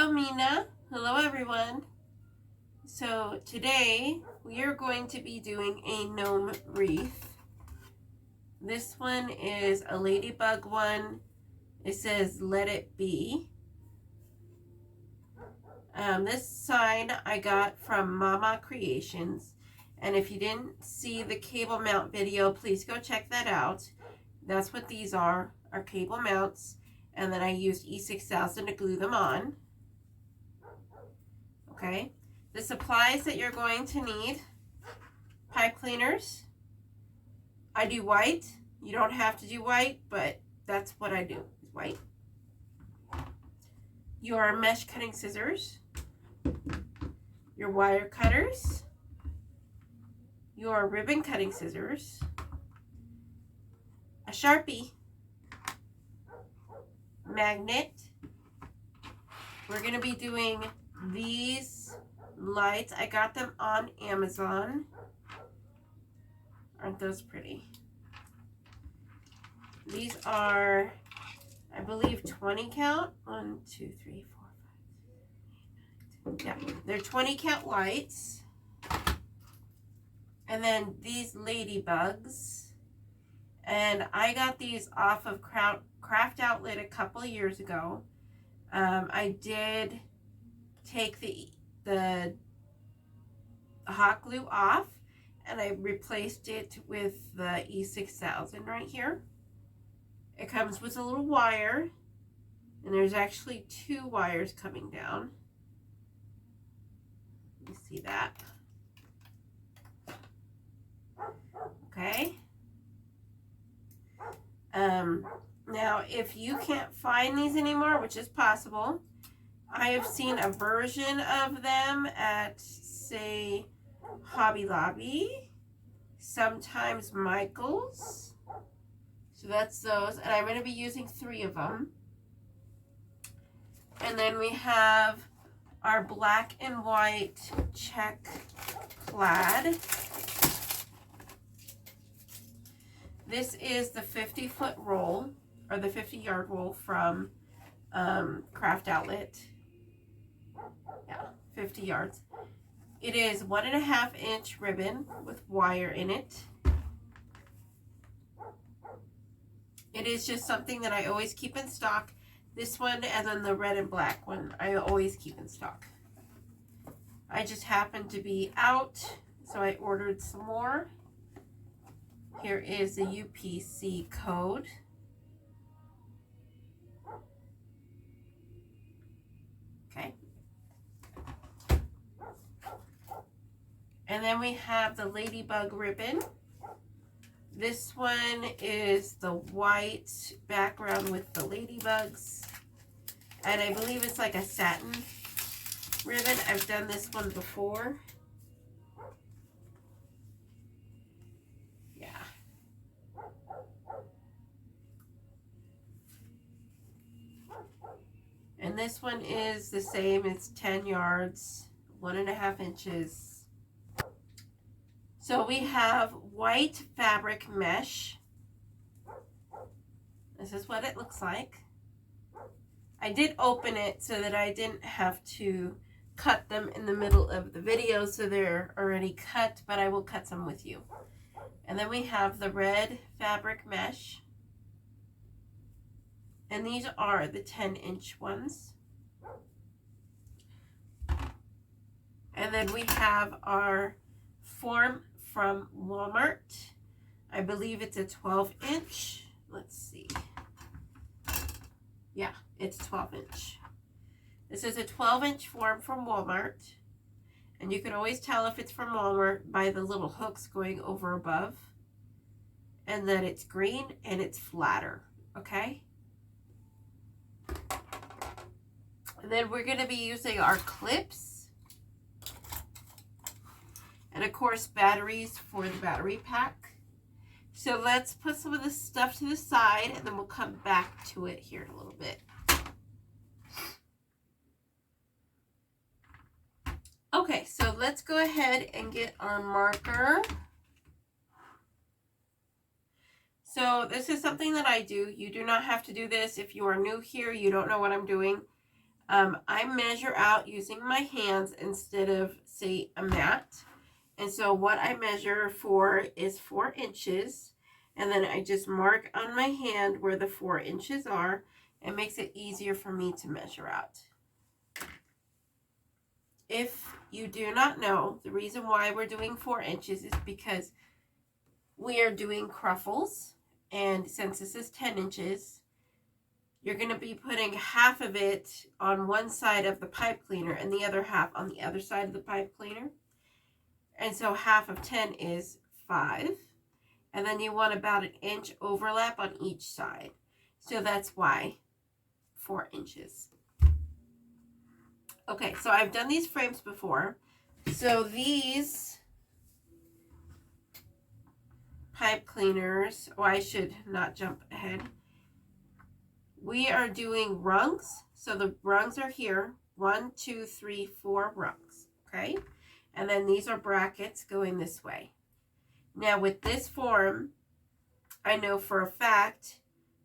Hello, Mina. Hello, everyone. So today we are going to be doing a gnome wreath. This one is a ladybug one. It says, "Let it be." This sign I got from Mama Creations. And if you didn't see the cable mount video, please go check that out. That's what these are cable mounts. And then I used E6000 to glue them on. Okay, the supplies that you're going to need: pipe cleaners. I do white. You don't have to do white, but that's what I do, is white. Your mesh cutting scissors, your wire cutters, your ribbon cutting scissors, a Sharpie, magnet. We're going to be doing these lights. I got them on Amazon. Aren't those pretty? These are, I believe, 20 count. 1, 2, 3, 4, 5, 6, 7, 8, 9, 10. Yeah, they're 20 count lights. And then these ladybugs. And I got these off of Craft Outlet a couple of years ago. I did take the hot glue off, and I replaced it with the E6000 right here. It comes with a little wire, and there's actually 2 wires coming down. You see that? Okay. Now, if you can't find these anymore, which is possible, I have seen a version of them at, say, Hobby Lobby, sometimes Michael's. So that's those, and I'm going to be using 3 of them. And then we have our black and white check plaid. This is the 50-foot roll, or the 50-yard roll from Craft Outlet. Yeah, 50 yards. It is 1.5-inch ribbon with wire in it. It is just something that I always keep in stock. This one and then the red and black one I always keep in stock. I just happened to be out, so I ordered some more. Here is the UPC code. Okay. And then we have the ladybug ribbon. This one is the white background with the ladybugs. And I believe it's like a satin ribbon. I've done this one before. Yeah. And this one is the same. It's 10 yards, 1.5 inches. So we have white fabric mesh. This is what it looks like. I did open it so that I didn't have to cut them in the middle of the video, so they're already cut, but I will cut some with you. And then we have the red fabric mesh. And these are the 10-inch ones. And then we have our form from Walmart. I believe it's a 12-inch. Let's see. Yeah, it's 12-inch. This is a 12-inch form from Walmart. And you can always tell if it's from Walmart by the little hooks going over above. And then it's green and it's flatter. Okay? And then we're going to be using our clips. And of course, batteries for the battery pack. So let's put some of this stuff to the side, and then we'll come back to it here in a little bit. Okay, so let's go ahead and get our marker. So this is something that I do. You do not have to do this. If you are new here, you don't know what I'm doing. I measure out using my hands instead of, say, a mat. And so what I measure for is 4 inches. And then I just mark on my hand where the 4 inches are. It makes it easier for me to measure out. If you do not know, the reason why we're doing 4 inches is because we are doing cruffles. And since this is 10 inches, you're going to be putting half of it on one side of the pipe cleaner and the other half on the other side of the pipe cleaner. And so half of 10 is 5. And then you want about an inch overlap on each side. So that's why 4 inches. Okay, so I've done these frames before. So these pipe cleaners, oh, I should not jump ahead. We are doing rungs. So the rungs are here. 1, 2, 3, 4 rungs. Okay. And then these are brackets going this way. Now with this form, I know for a fact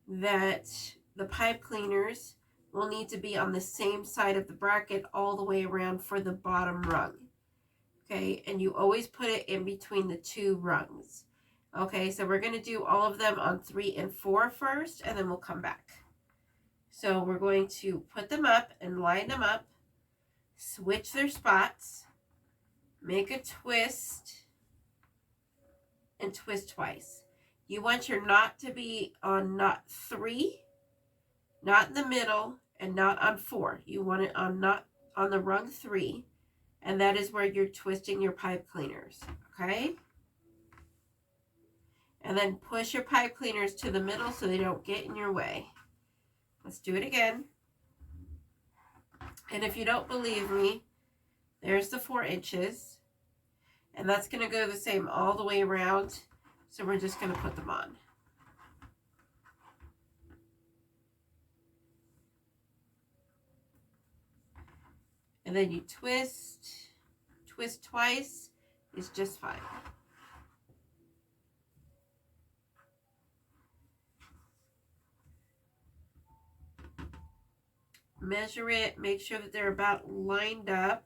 that the pipe cleaners will need to be on the same side of the bracket all the way around for the bottom rung. Okay, and you always put it in between the 2 rungs. Okay, so we're going to do all of them on 3 and 4 first, and then we'll come back. So we're going to put them up and line them up, switch their spots, make a twist, and twist twice. You want your knot to be on knot 3, not in the middle, and not on 4. You want it on knot on the rung 3, and that is where you're twisting your pipe cleaners, okay? And then push your pipe cleaners to the middle so they don't get in your way. Let's do it again. And if you don't believe me, there's the 4 inches. And that's going to go the same all the way around. So we're just going to put them on. And then you twist. Twist twice is just fine. Measure it, make sure that they're about lined up,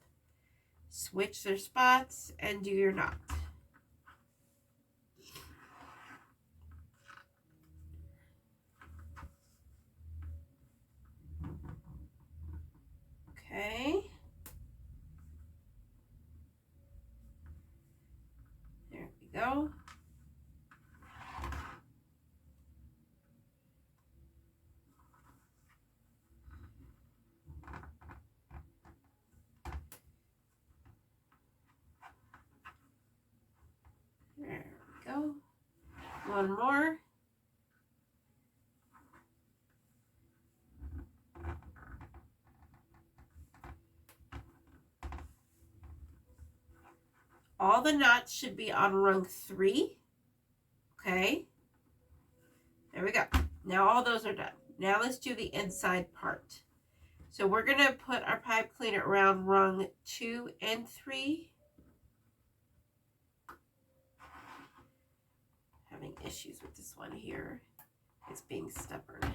switch their spots, and do your knot. Okay. There we go. There we go. One more. All the knots should be on rung 3. Okay. There we go. Now all those are done. Now let's do the inside part. So we're going to put our pipe cleaner around rung 2 and 3. Having issues with this one here. It's being stubborn.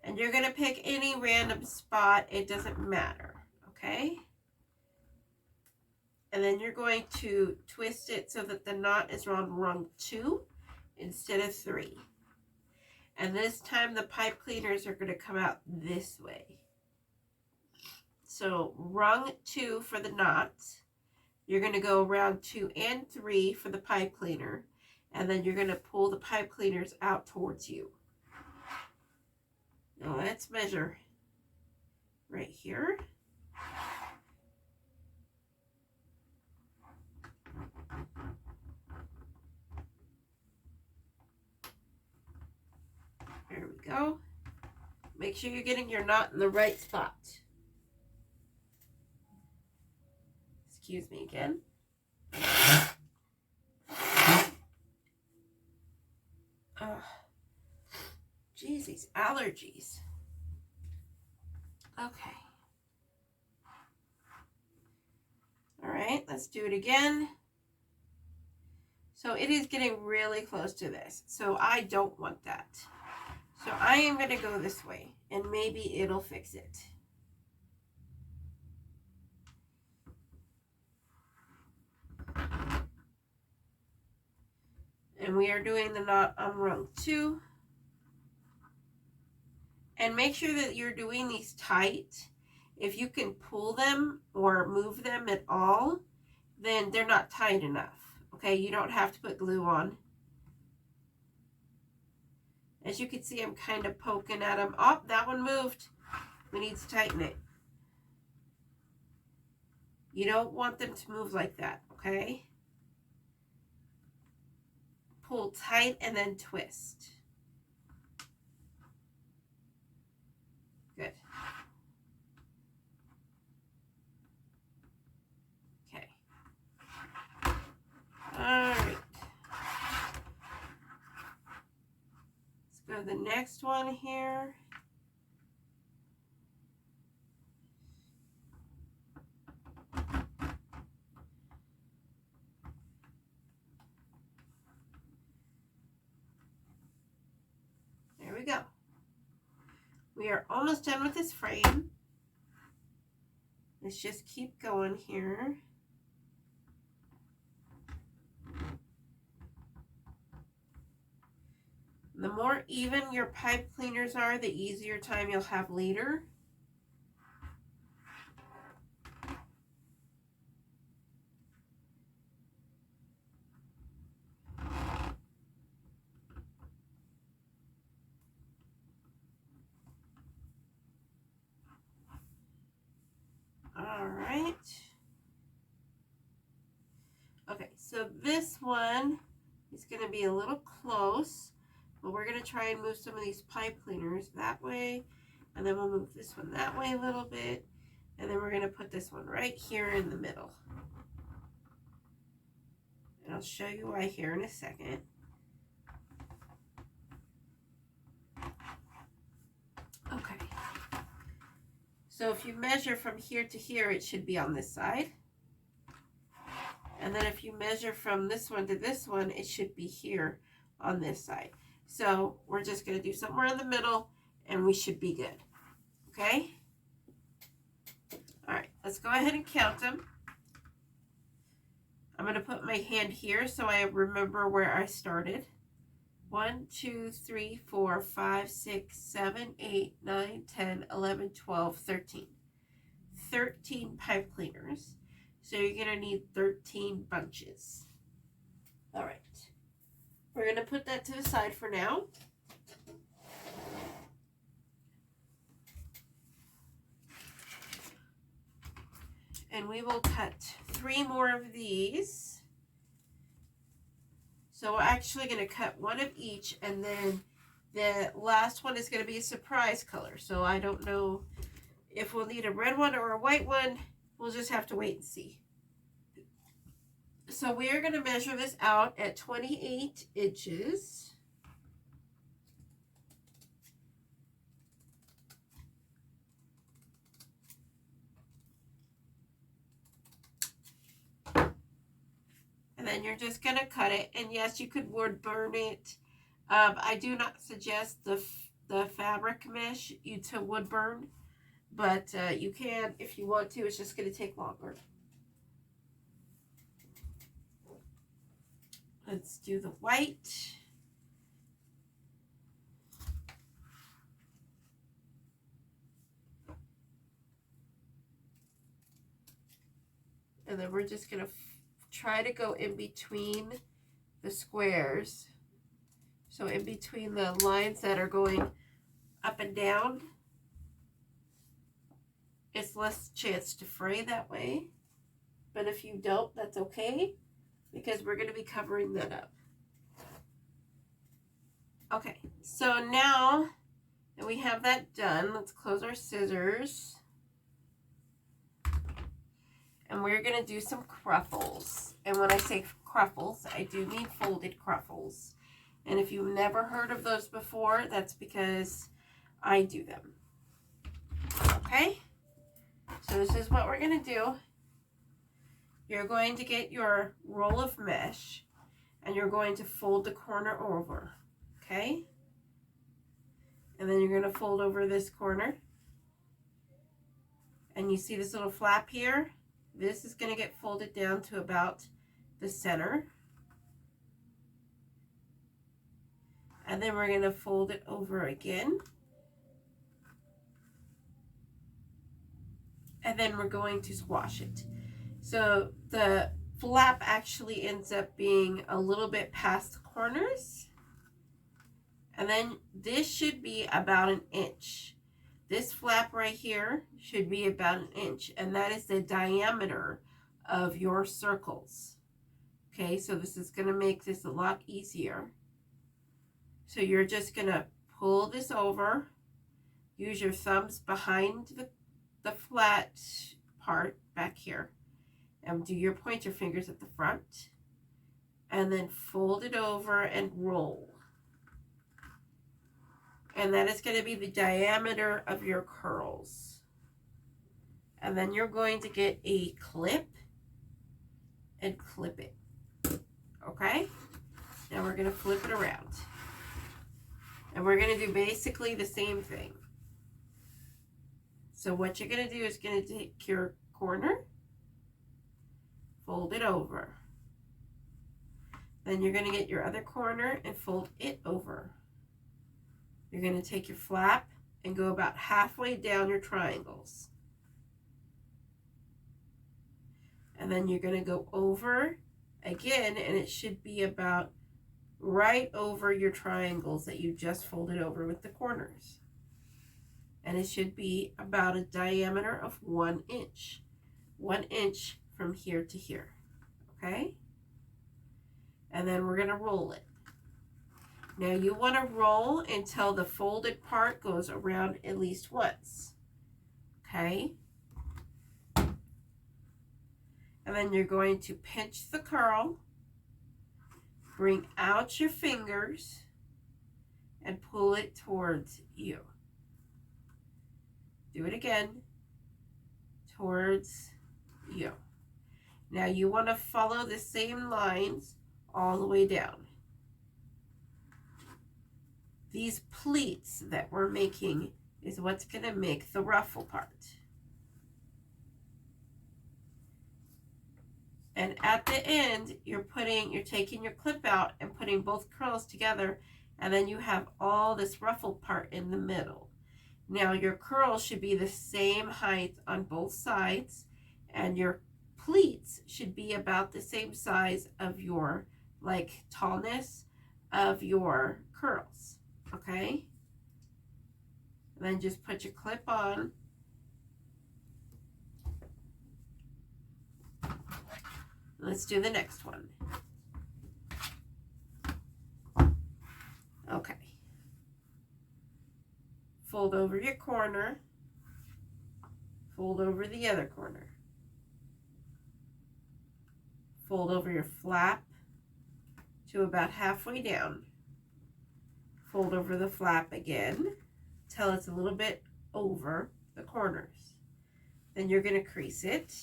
And you're going to pick any random spot. It doesn't matter. Okay? And then you're going to twist it so that the knot is on rung 2 instead of 3. And this time the pipe cleaners are going to come out this way. So rung 2 for the knot. You're going to go around 2 and 3 for the pipe cleaner. And then you're going to pull the pipe cleaners out towards you. Now let's measure right here. There we go. Make sure you're getting your knot in the right spot. Excuse me again. Geez, these allergies. Okay. All right, let's do it again. So it is getting really close to this. So I don't want that. So I am going to go this way and maybe it'll fix it. And we are doing the knot on rung 2. And make sure that you're doing these tight. If you can pull them or move them at all, then they're not tight enough. Okay, you don't have to put glue on. As you can see, I'm kind of poking at them. Oh, that one moved. We need to tighten it. You don't want them to move like that, okay? Pull tight and then twist. Good. Okay. All right. Let's go to the next one here. There we go. We are almost done with this frame. Let's just keep going here. The more even your pipe cleaners are, the easier time you'll have later. All right. Okay, so this one is going to be a little close, but we're going to try and move some of these pipe cleaners that way, and then we'll move this one that way a little bit, and then we're going to put this one right here in the middle. And I'll show you why here in a second. Okay. So if you measure from here to here, it should be on this side. And then if you measure from this one to this one, it should be here on this side. So we're just going to do somewhere in the middle, and we should be good. Okay? All right, let's go ahead and count them. I'm going to put my hand here so I remember where I started. 1, 2, 3, 4, 5, 6, 7, 8, 9, 10, 11, 12, 13. 13 pipe cleaners. So you're going to need 13 bunches. All right. We're going to put that to the side for now. And we will cut 3 more of these. So we're actually going to cut 1 of each, and then the last one is going to be a surprise color. So I don't know if we'll need a red one or a white one. We'll just have to wait and see. So we are going to measure this out at 28 inches. And then you're just going to cut it. And yes, you could wood burn it. I do not suggest the fabric mesh to wood burn. But you can if you want to. It's just going to take longer. Let's do the white. And then we're just going to try to go in between the squares. So in between the lines that are going up and down. It's less chance to fray that way. But if you don't, that's okay, because we're going to be covering that up. Okay, so now that we have that done, let's close our scissors. And we're going to do some cruffles. And when I say cruffles, I do mean folded cruffles. And if you've never heard of those before, that's because I do them. Okay? So this is what we're going to do. You're going to get your roll of mesh, and you're going to fold the corner over. Okay? And then you're going to fold over this corner. And you see this little flap here? This is going to get folded down to about the center. And then we're going to fold it over again. And then we're going to squash it. So the flap actually ends up being a little bit past the corners. And then this should be about an inch. This flap right here should be about an inch, and that is the diameter of your circles. Okay, so this is going to make this a lot easier. So you're just going to pull this over, use your thumbs behind the flat part back here, and do your pointer fingers at the front, and then fold it over and roll. And that is going to be the diameter of your curls. And then you're going to get a clip and clip it. Okay? Now we're going to flip it around. And we're going to do basically the same thing. So what you're going to do is going to take your corner, fold it over. Then you're going to get your other corner and fold it over. You're going to take your flap and go about halfway down your triangles. And then you're going to go over again, and it should be about right over your triangles that you just folded over with the corners. And it should be about a diameter of 1 inch. 1 inch from here to here. Okay? And then we're going to roll it. Now you want to roll until the folded part goes around at least once. Okay? And then you're going to pinch the curl, bring out your fingers, and pull it towards you. Do it again, towards you. Now you want to follow the same lines all the way down. These pleats that we're making is what's going to make the ruffle part. And at the end, you're taking your clip out and putting both curls together, and then you have all this ruffle part in the middle. Now your curls should be the same height on both sides, and your pleats should be about the same size of your, tallness of your curls. Okay? And then just put your clip on. Let's do the next one. Okay. Fold over your corner. Fold over the other corner. Fold over your flap to about halfway down. Fold over the flap again till it's a little bit over the corners. Then you're going to crease it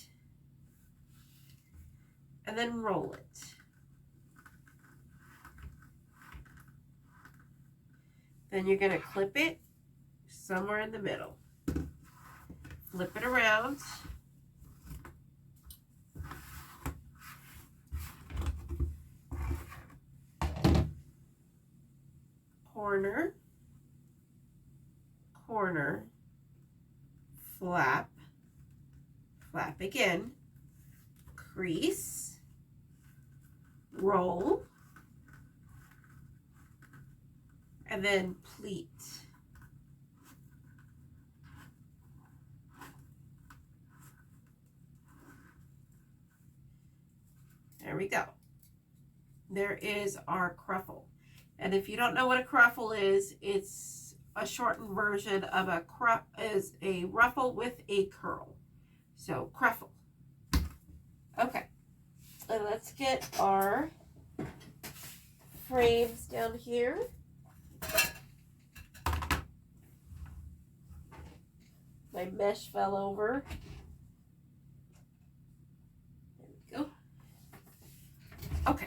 and then roll it. Then you're going to clip it somewhere in the middle. Flip it around. Corner, corner, flap, flap again, crease, roll, and then pleat. There we go. There is our cruffle. And if you don't know what a cruffle is, it's a shortened version of a ruffle with a curl. So cruffle. Okay. And let's get our frames down here. My mesh fell over. There we go. Okay.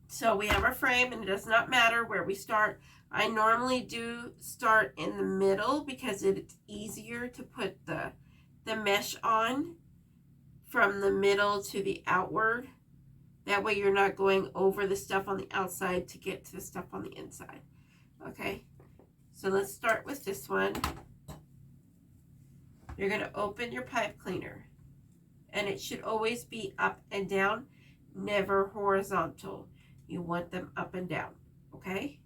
So we have our frame, and it does not matter where we start. I normally do start in the middle because it's easier to put the mesh on from the middle to the outward That way you're not going over the stuff on the outside to get to the stuff on the inside. Okay, so let's start with this one. You're going to open your pipe cleaner, and it should always be up and down, never horizontal. You want them up and down, okay?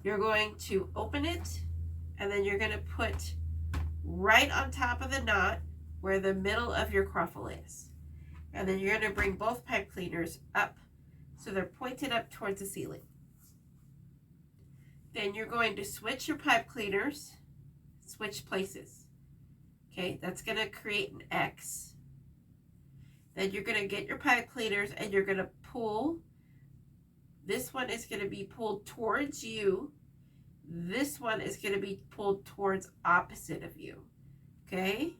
You're going to open it, and then you're going to put right on top of the knot where the middle of your cruffle is. And then you're going to bring both pipe cleaners up so they're pointed up towards the ceiling. Then you're going to switch your pipe cleaners, switch places. Okay, that's going to create an X. Then you're going to get your pipe cleaners and you're going to pull. This one is going to be pulled towards you. This one is going to be pulled towards opposite of you. Okay?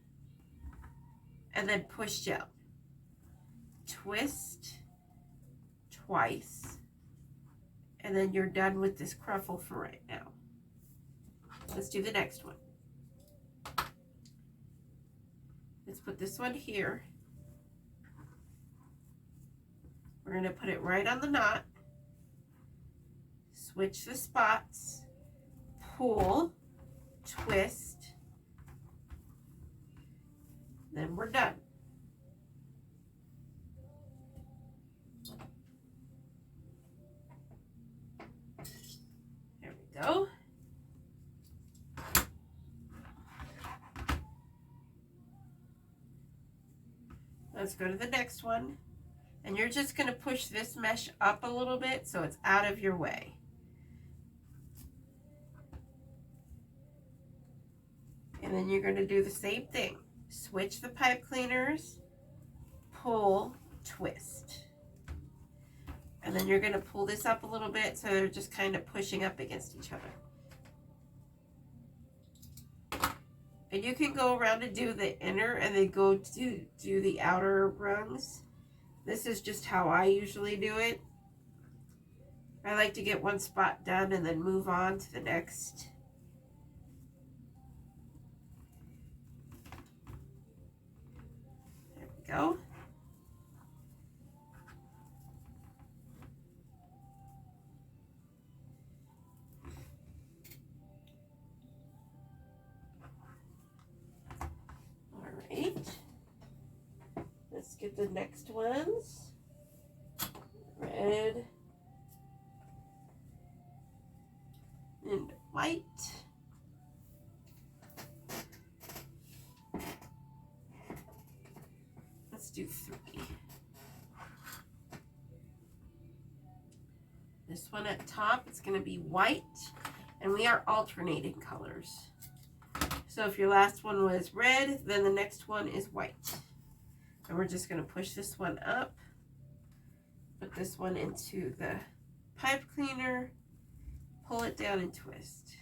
And then push down. Twist twice. And then you're done with this cruffle for right now. Let's do the next one. Let's put this one here. We're going to put it right on the knot. Switch the spots. Pull. Twist. Then we're done. There we go. Let's go to the next one. And you're just going to push this mesh up a little bit so it's out of your way. And then you're going to do the same thing. Switch the pipe cleaners, pull, twist. And then you're going to pull this up a little bit so they're just kind of pushing up against each other. And you can go around and do the inner and then go to do the outer rungs. This is just how I usually do it. I like to get one spot done and then move on to the next. There we go. All right. Let's get the next ones. Red and white. Let's do 3. This one at top, it's going to be white, and we are alternating colors. So if your last one was red, then the next one is white. And we're just going to push this one up, put this one into the pipe cleaner, pull it down and twist.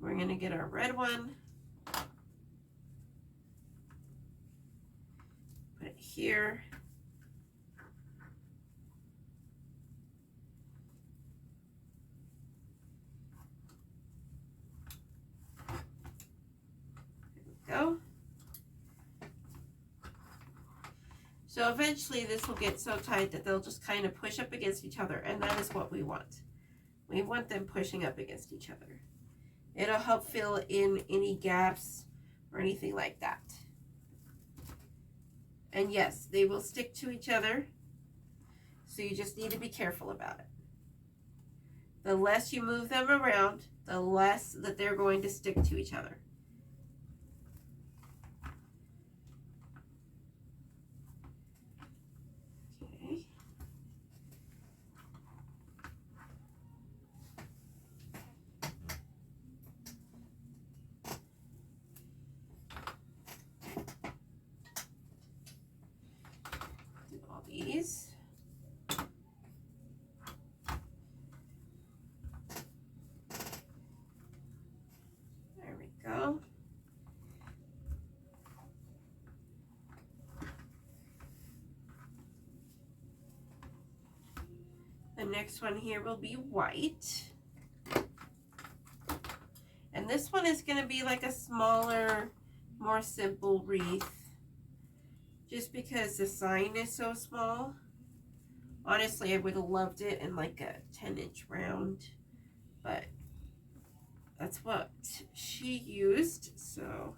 We're going to get our red one, put it here. Go. So eventually this will get so tight that they'll just kind of push up against each other, and that is what we want. We want them pushing up against each other. It'll help fill in any gaps or anything like that. And yes, they will stick to each other, so you just need to be careful about it. The less you move them around, the less that they're going to stick to each other. These. There we go. The next one here will be white. And this one is going to be like a smaller, more simple wreath. Just because the sign is so small. Honestly, I would have loved it in like a 10-inch round. But that's what she used, so.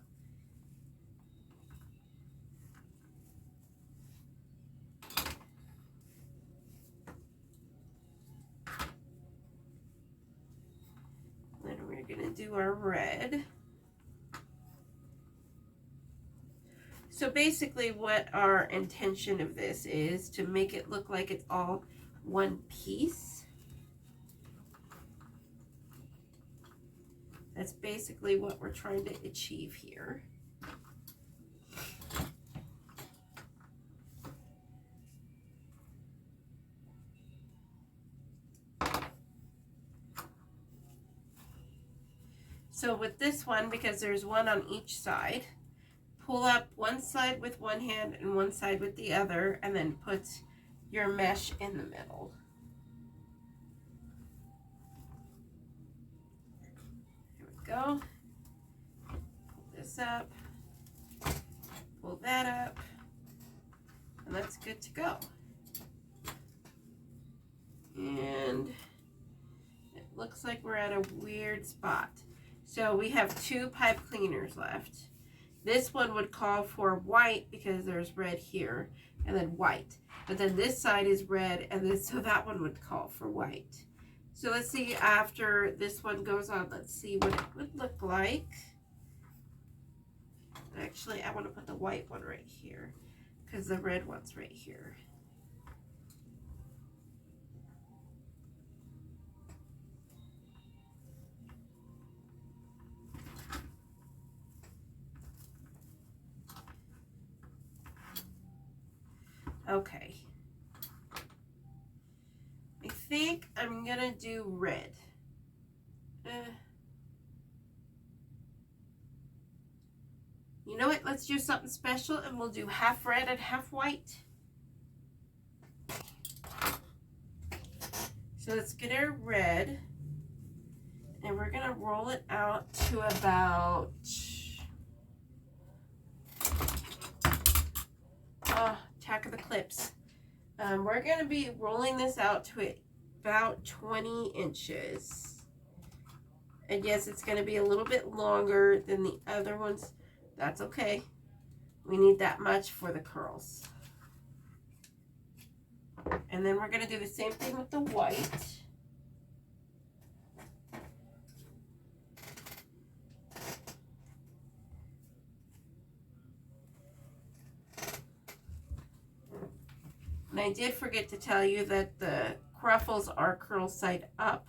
Then we're gonna do our red. So basically what our intention of this is to make it look like it's all one piece. That's basically what we're trying to achieve here. So with this one, because there's one on each side, pull up one side with one hand and one side with the other, and then put your mesh in the middle. Here we go. Pull this up, pull that up, and that's good to go. And it looks like we're at a weird spot. So we have 2 pipe cleaners left. This one would call for white because there's red here, and then white. But then this side is red, and then so that one would call for white. So let's see after this one goes on, let's see what it would look like. Actually, I want to put the white one right here because the red one's right here. Okay. I think I'm gonna do red. You know what? Let's do something special and we'll do half red and half white. So let's get our red and we're gonna roll it out to about attack of the clips. We're going to be rolling this out to about 20 inches. And yes, it's going to be a little bit longer than the other ones. That's okay. We need that much for the curls. And then we're going to do the same thing with the white. And I did forget to tell you that the ruffles are curl side up.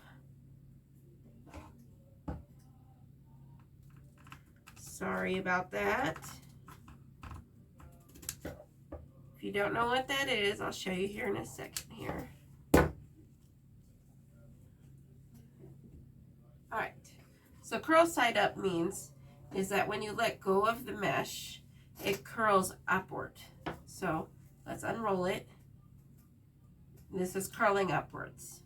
Sorry about that. If you don't know what that is, I'll show you here in a second here. Alright, so curl side up means is that when you let go of the mesh, it curls upward. So let's unroll it. This is curling upwards.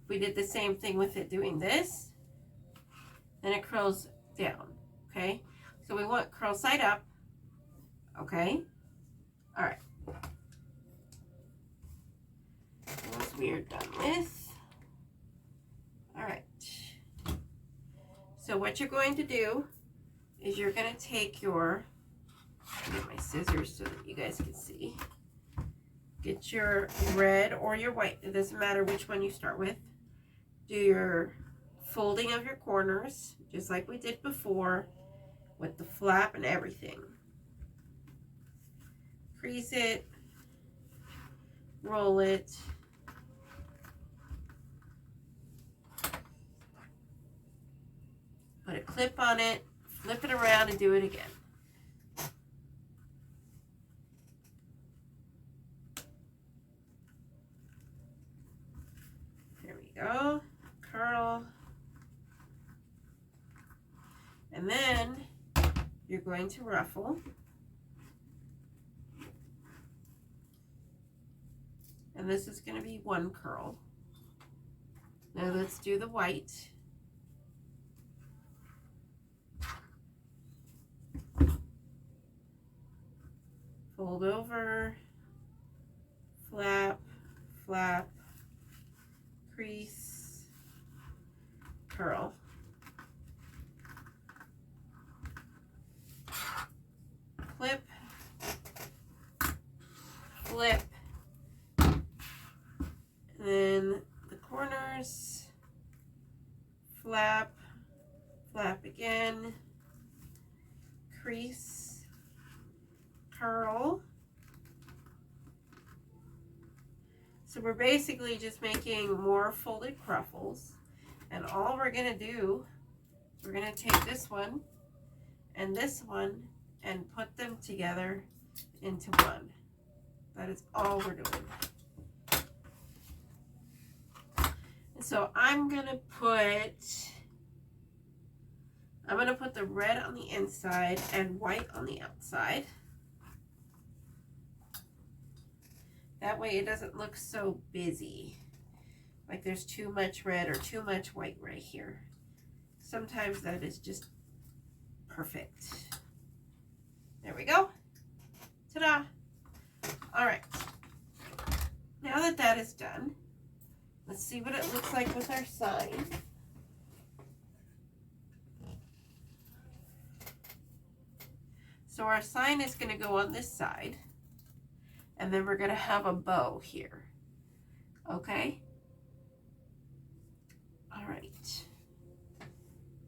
If we did the same thing with it doing this, then it curls down, okay? So we want curl side up, okay? All right. Those we are done with. All right. So what you're going to do is you're going to take your, get my scissors so that you guys can see. Get your red or your white, it doesn't matter which one you start with. Do your folding of your corners, just like we did before, with the flap and everything. Crease it, roll it, put a clip on it, flip it around and do it again. Go, curl, and then you're going to ruffle, and this is going to be one curl. Now let's do the white. fold over, flap, flap, crease, curl. Flip, flip, and then the corners, flap, flap again, crease, curl. So we're basically just making more folded cruffles, and all we're going to do, we're going to take this one and put them together into one. That is all we're doing. And so I'm going to put the red on the inside and white on the outside. That way it doesn't look so busy, like there's too much red or too much white right here. Sometimes that is just perfect. There we go. Ta-da! All right. Now that that is done, let's see what it looks like with our sign. So our sign is going to go on this side, and then we're going to have a bow here. Okay? All right.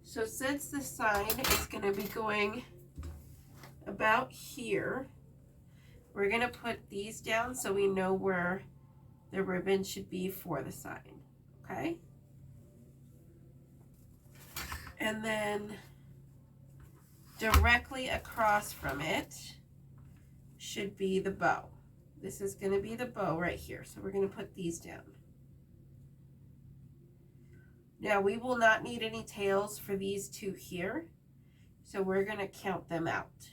So since the sign is going to be going about here, we're going to put these down so we know where the ribbon should be for the sign. Okay? And then directly across from it should be the bow. This is going to be the bow right here. So we're going to put these down. Now we will not need any tails for these two here. So we're going to count them out.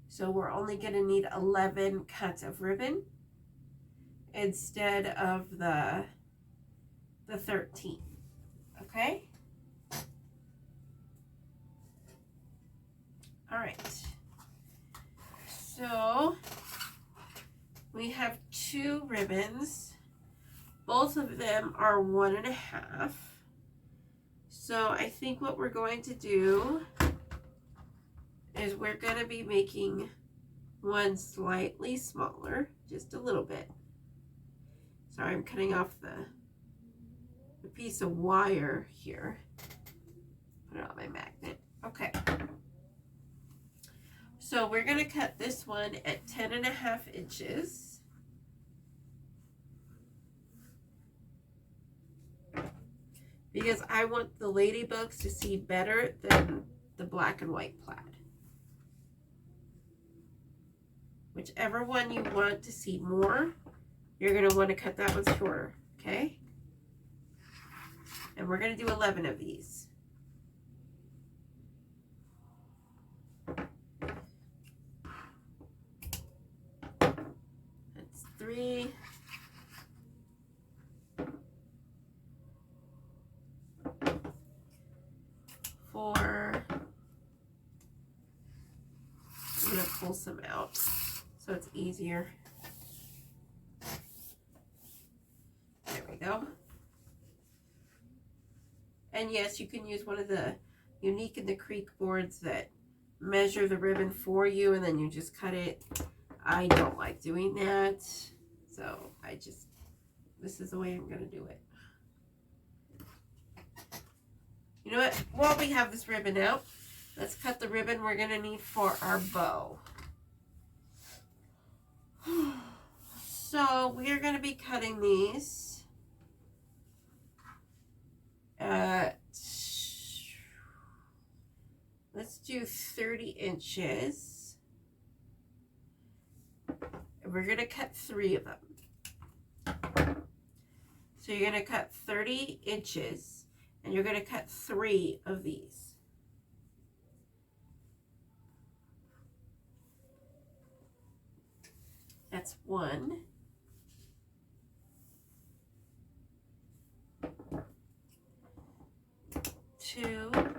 So we're only going to need 11 cuts of ribbon instead of the 13. Okay? All right. So we have 2 ribbons. Both of them are 1.5. So I think what we're going to do is we're going to be making one slightly smaller, just a little bit. Sorry, I'm cutting off the piece of wire here. Put it on my magnet. Okay. So we're going to cut this one at 10.5 inches. Because I want the ladybugs to see better than the black and white plaid. Whichever one you want to see more, you're going to want to cut that one shorter, okay? And we're going to do 11 of these. That's 3. 4. I'm going to pull some out so it's easier. There we go. And yes, you can use one of the Unique in the Creek boards that measure the ribbon for you and then you just cut it. I don't like doing that, so this is the way I'm going to do it. You know what? While we have this ribbon out, let's cut the ribbon we're going to need for our bow. So we are going to be cutting these at, let's do 30 inches. And we're going to cut 3 of them. So you're going to cut 30 inches. And you're going to cut 3 of these. That's 1. 2. 3.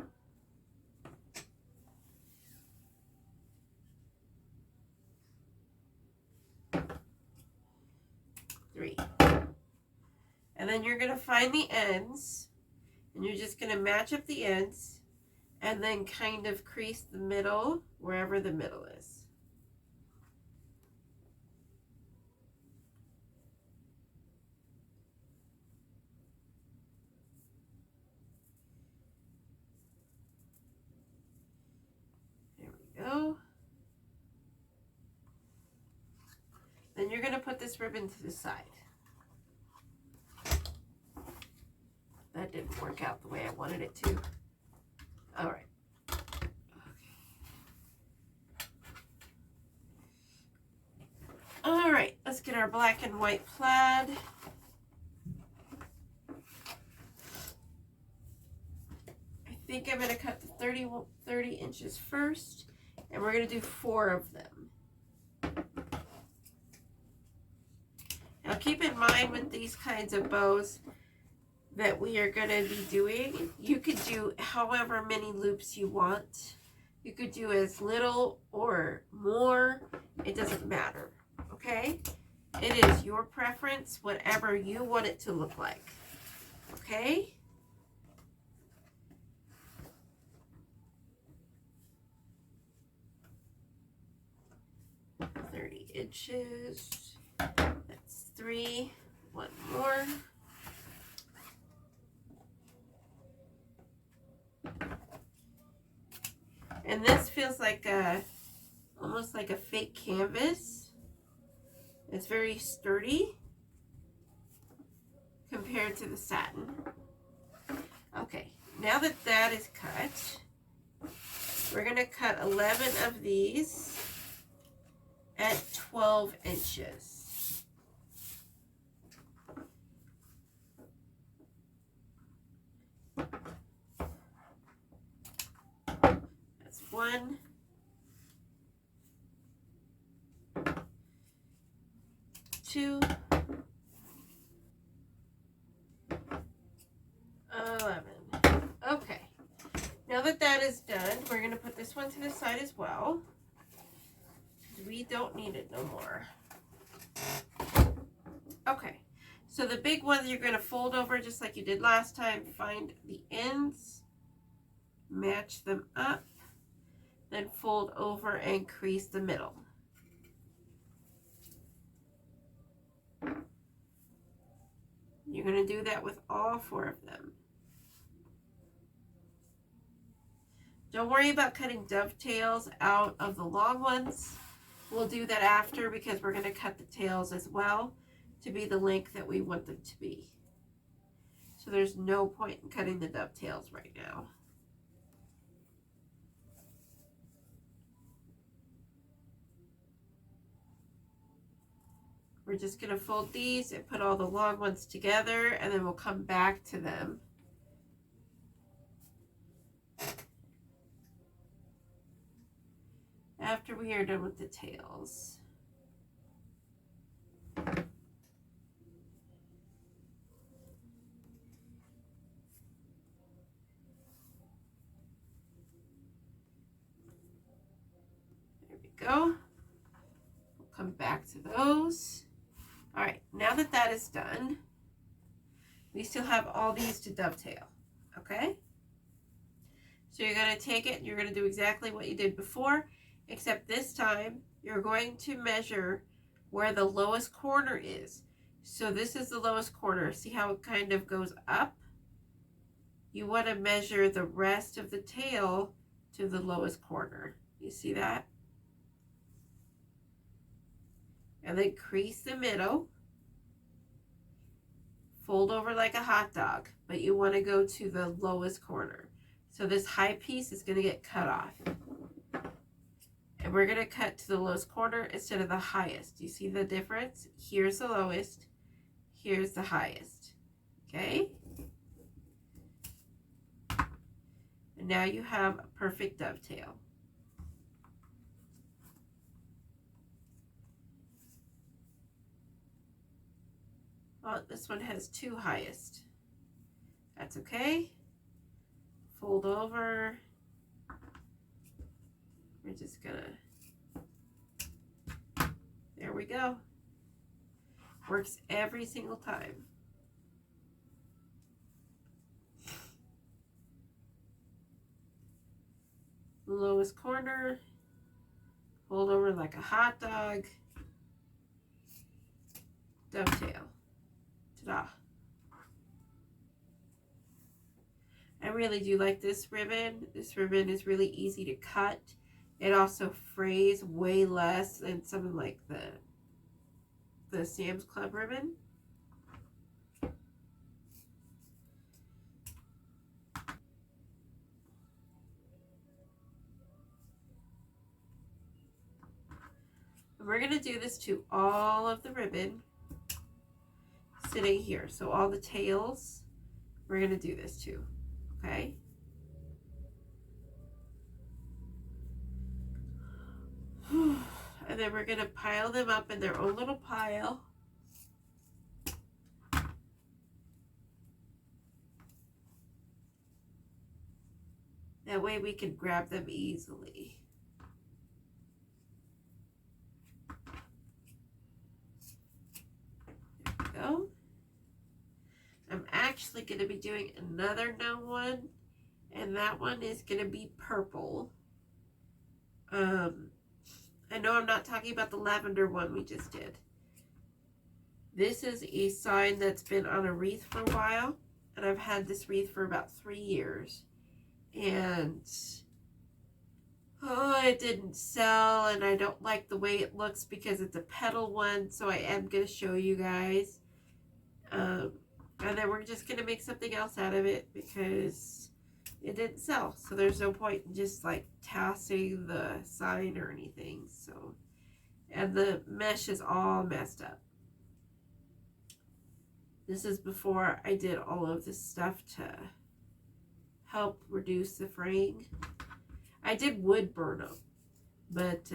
3. And then you're going to find the ends, and you're just going to match up the ends and then kind of crease the middle wherever the middle is. There we go. Then you're going to put this ribbon to the side. That didn't work out the way I wanted it to. All right. All right, let's get our black and white plaid. I think I'm going to cut the 30 inches first, and we're going to do 4 of them. Now keep in mind with these kinds of bows that we are going to be doing, you could do however many loops you want. You could do as little or more, it doesn't matter. Okay? It is your preference, whatever you want it to look like. Okay? Inches. That's 3. 1 more. And this feels like almost like a fake canvas. It's very sturdy compared to the satin. Okay, now that that is cut, we're going to cut 11 of these at 12 inches. That's 1, 2, 11. Okay, now that that is done, we're going to put this one to the side as well. We don't need it no more. Okay, so the big ones you're going to fold over just like you did last time. Find the ends, match them up, then fold over and crease the middle. You're going to do that with all 4 of them. Don't worry about cutting dovetails out of the long ones. We'll do that after because we're going to cut the tails as well to be the length that we want them to be. So there's no point in cutting the dovetails right now. We're just going to fold these and put all the long ones together, and then we'll come back to them. After we are done with the tails. There we go. We'll come back to those. All right, now that that is done, we still have all these to dovetail, okay? So you're going to take it and you're going to do exactly what you did before, except this time you're going to measure where the lowest corner is. So this is the lowest corner. See how it kind of goes up? You want to measure the rest of the tail to the lowest corner. You see that? And then crease the middle. Fold over like a hot dog, but you want to go to the lowest corner. So this high piece is going to get cut off. And we're going to cut to the lowest corner instead of the highest. You see the difference? Here's the lowest. Here's the highest. Okay? And now you have a perfect dovetail. Well, this one has 2 highest. That's okay. Fold over. We're just gonna, there we go. Works every single time. Lowest corner, fold over like a hot dog, dovetail. Ta-da. I really do like this ribbon. This ribbon is really easy to cut. It also frays way less than something like the Sam's Club ribbon. And we're going to do this to all of the ribbon sitting here. So all the tails, we're going to do this too. Okay? And then we're going to pile them up in their own little pile. That way we can grab them easily. There we go. I'm actually going to be doing another gnome one, and that one is going to be purple. I know I'm not talking about the lavender one we just did. This is a sign that's been on a wreath for a while, and I've had this wreath for about 3 years. And it didn't sell, and I don't like the way it looks because it's a petal one, so I am going to show you guys. And then we're just going to make something else out of it because it didn't sell. So there's no point in just like tossing the sign or anything. So, and the mesh is all messed up. This is before I did all of this stuff to help reduce the fraying. I did wood burn them, but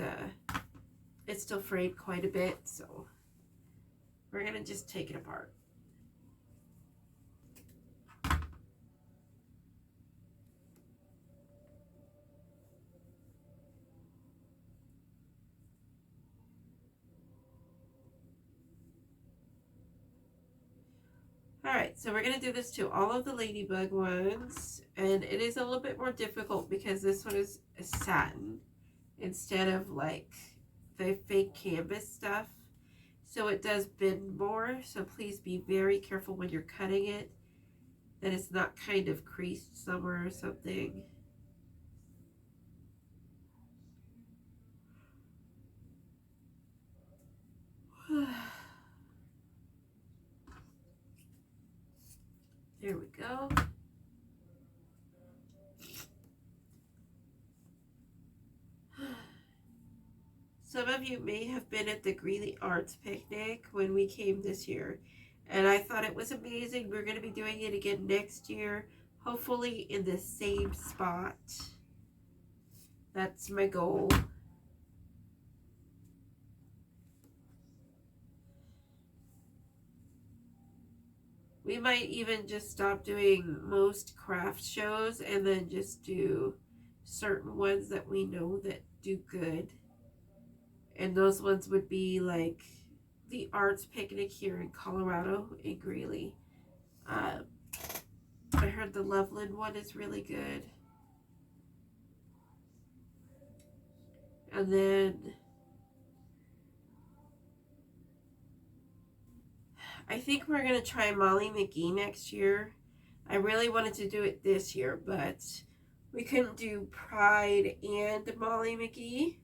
it still frayed quite a bit. So we're going to just take it apart. Alright, so we're going to do this to all of the ladybug ones, and it is a little bit more difficult because this one is a satin instead of like the fake canvas stuff, so it does bend more, so please be very careful when you're cutting it that it's not kind of creased somewhere or something. There we go. Some of you may have been at the Greeley Arts Picnic when we came this year, and I thought it was amazing. We're going to be doing it again next year, hopefully in the same spot. That's my goal. We might even just stop doing most craft shows and then just do certain ones that we know that do good. And those ones would be like the Arts Picnic here in Colorado in Greeley. I heard the Loveland one is really good. And then I think we're going to try Molly McGee next year. I really wanted to do it this year, but we couldn't do Pride and Molly McGee.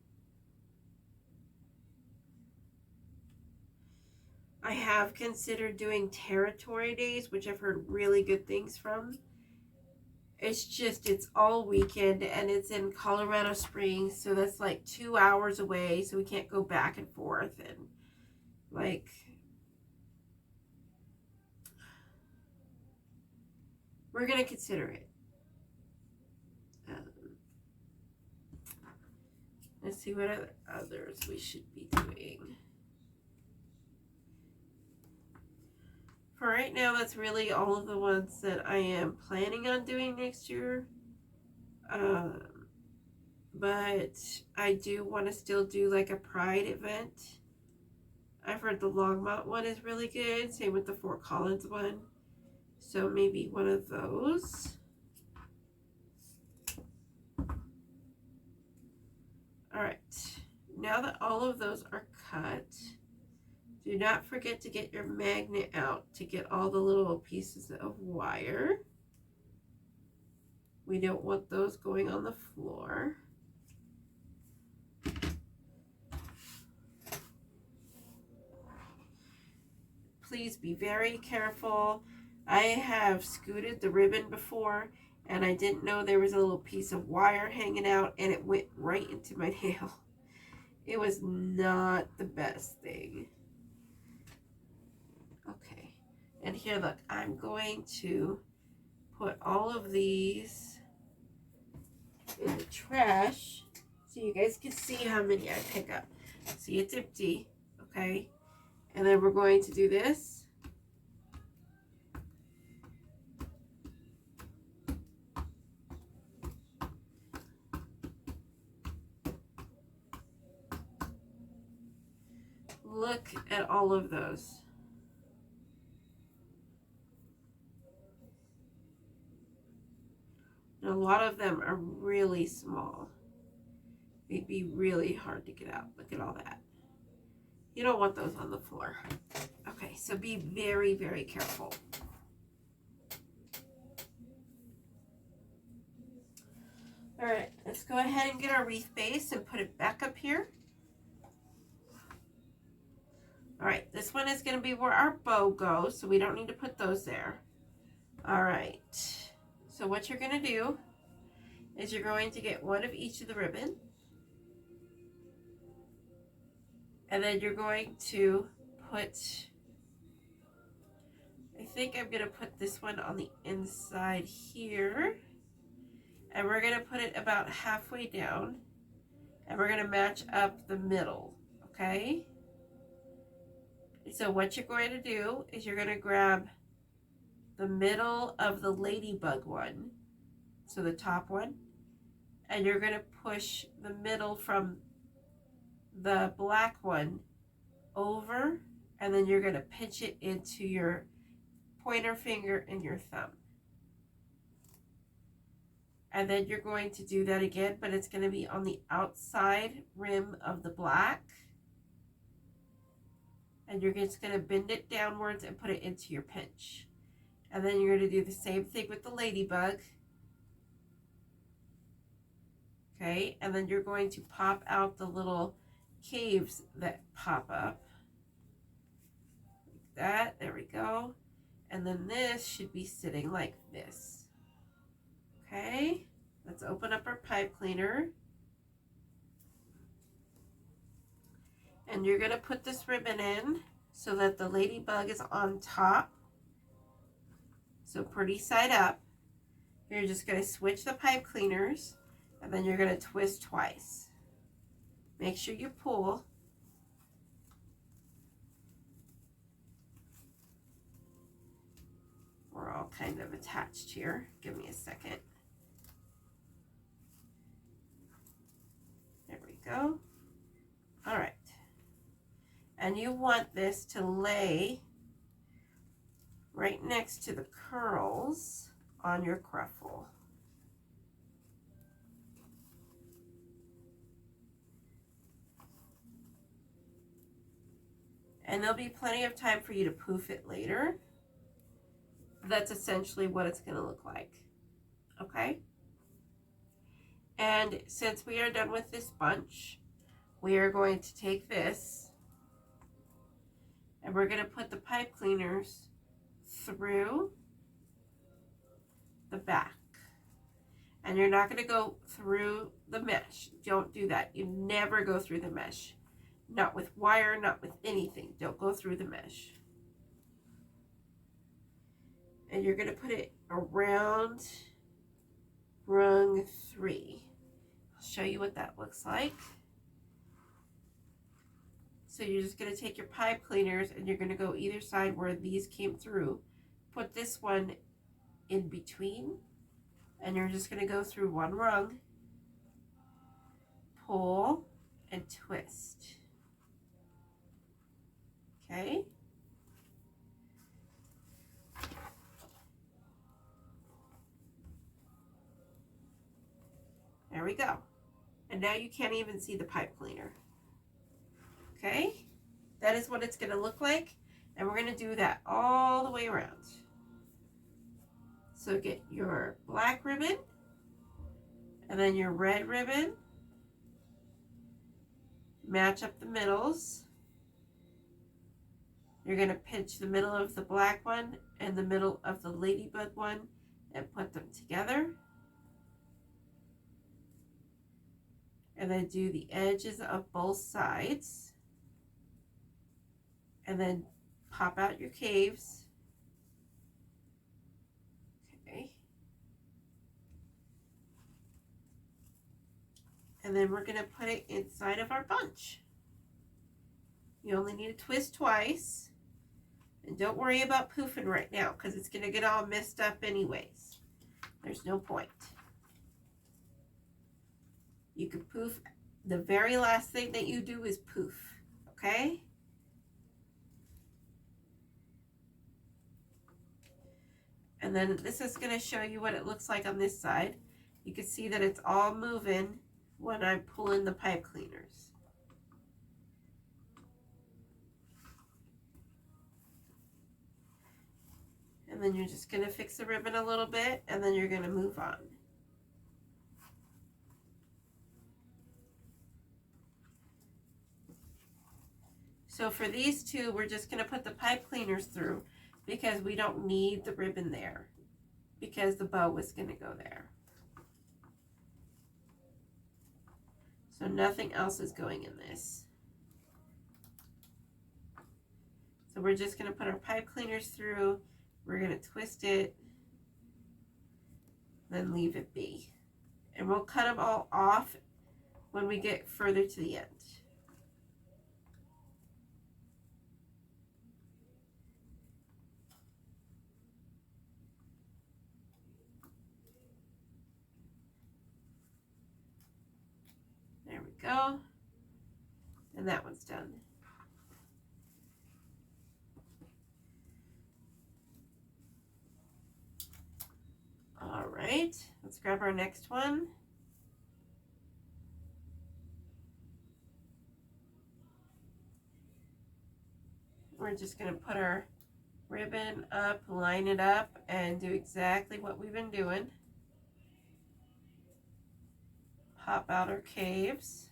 I have considered doing Territory Days, which I've heard really good things from. It's just, it's all weekend, and it's in Colorado Springs, so that's like 2 hours away, so we can't go back and forth, and like, we're going to consider it. Let's see what others we should be doing. For right now, that's really all of the ones that I am planning on doing next year. But I do want to still do like a Pride event. I've heard the Longmont one is really good. Same with the Fort Collins one. So maybe one of those. All right. Now that all of those are cut, do not forget to get your magnet out to get all the little pieces of wire. We don't want those going on the floor. Please be very careful. I have scooted the ribbon before and I didn't know there was a little piece of wire hanging out and it went right into my nail. It was not the best thing. Okay, and here look, I'm going to put all of these in the trash so you guys can see how many I pick up. See, it's empty, okay? And then we're going to do this. Look at all of those. And a lot of them are really small. They'd be really hard to get out. Look at all that. You don't want those on the floor. Okay, so be very, very careful. All right, let's go ahead and get our wreath base and put it back up here. All right, this one is going to be where our bow goes, so we don't need to put those there. All right, so what you're going to do is you're going to get one of each of the ribbon. And then you're going to put, I think I'm going to put this one on the inside here. And we're going to put it about halfway down. And we're going to match up the middle, okay? So what you're going to do is you're going to grab the middle of the ladybug one, so the top one, and you're going to push the middle from the black one over, and then you're going to pinch it into your pointer finger and your thumb. And then you're going to do that again, but it's going to be on the outside rim of the black. And you're just going to bend it downwards and put it into your pinch. And then you're going to do the same thing with the ladybug. Okay, and then you're going to pop out the little caves that pop up. Like that, there we go. And then this should be sitting like this. Okay, let's open up our pipe cleaner. And you're going to put this ribbon in so that the ladybug is on top. So pretty side up. You're just going to switch the pipe cleaners and then you're going to twist twice. Make sure you pull. We're all kind of attached here. Give me a second. There we go. All right. And you want this to lay right next to the curls on your cruffle. And there'll be plenty of time for you to poof it later. That's essentially what it's going to look like. Okay? And since we are done with this bunch, we are going to take this and we're going to put the pipe cleaners through the back. And you're not going to go through the mesh. Don't do that. You never go through the mesh. Not with wire, not with anything. Don't go through the mesh. And you're going to put it around rung 3. I'll show you what that looks like. So you're just going to take your pipe cleaners and you're going to go either side where these came through. Put this one in between. And you're just going to go through one rung. Pull and twist. Okay. There we go. And now you can't even see the pipe cleaner. Okay, that is what it's going to look like. And we're going to do that all the way around. So get your black ribbon and then your red ribbon. Match up the middles. You're going to pinch the middle of the black one and the middle of the ladybug one and put them together. And then do the edges of both sides. And then pop out your caves. Okay. And then we're going to put it inside of our bunch. You only need to twist twice. And don't worry about poofing right now because it's going to get all messed up anyways. There's no point. You can poof. The very last thing that you do is poof. Okay? And then this is going to show you what it looks like on this side. You can see that it's all moving when I'm pulling the pipe cleaners. And then you're just going to fix the ribbon a little bit and then you're going to move on. So for these two, we're just going to put the pipe cleaners through because we don't need the ribbon there because the bow is going to go there. So nothing else is going in this. So we're just going to put our pipe cleaners through. We're going to twist it, then leave it be. And we'll cut them all off when we get further to the end. There we go. And that one's done. All right, let's grab our next one. We're just going to put our ribbon up, line it up, and do exactly what we've been doing. Pop out our caves.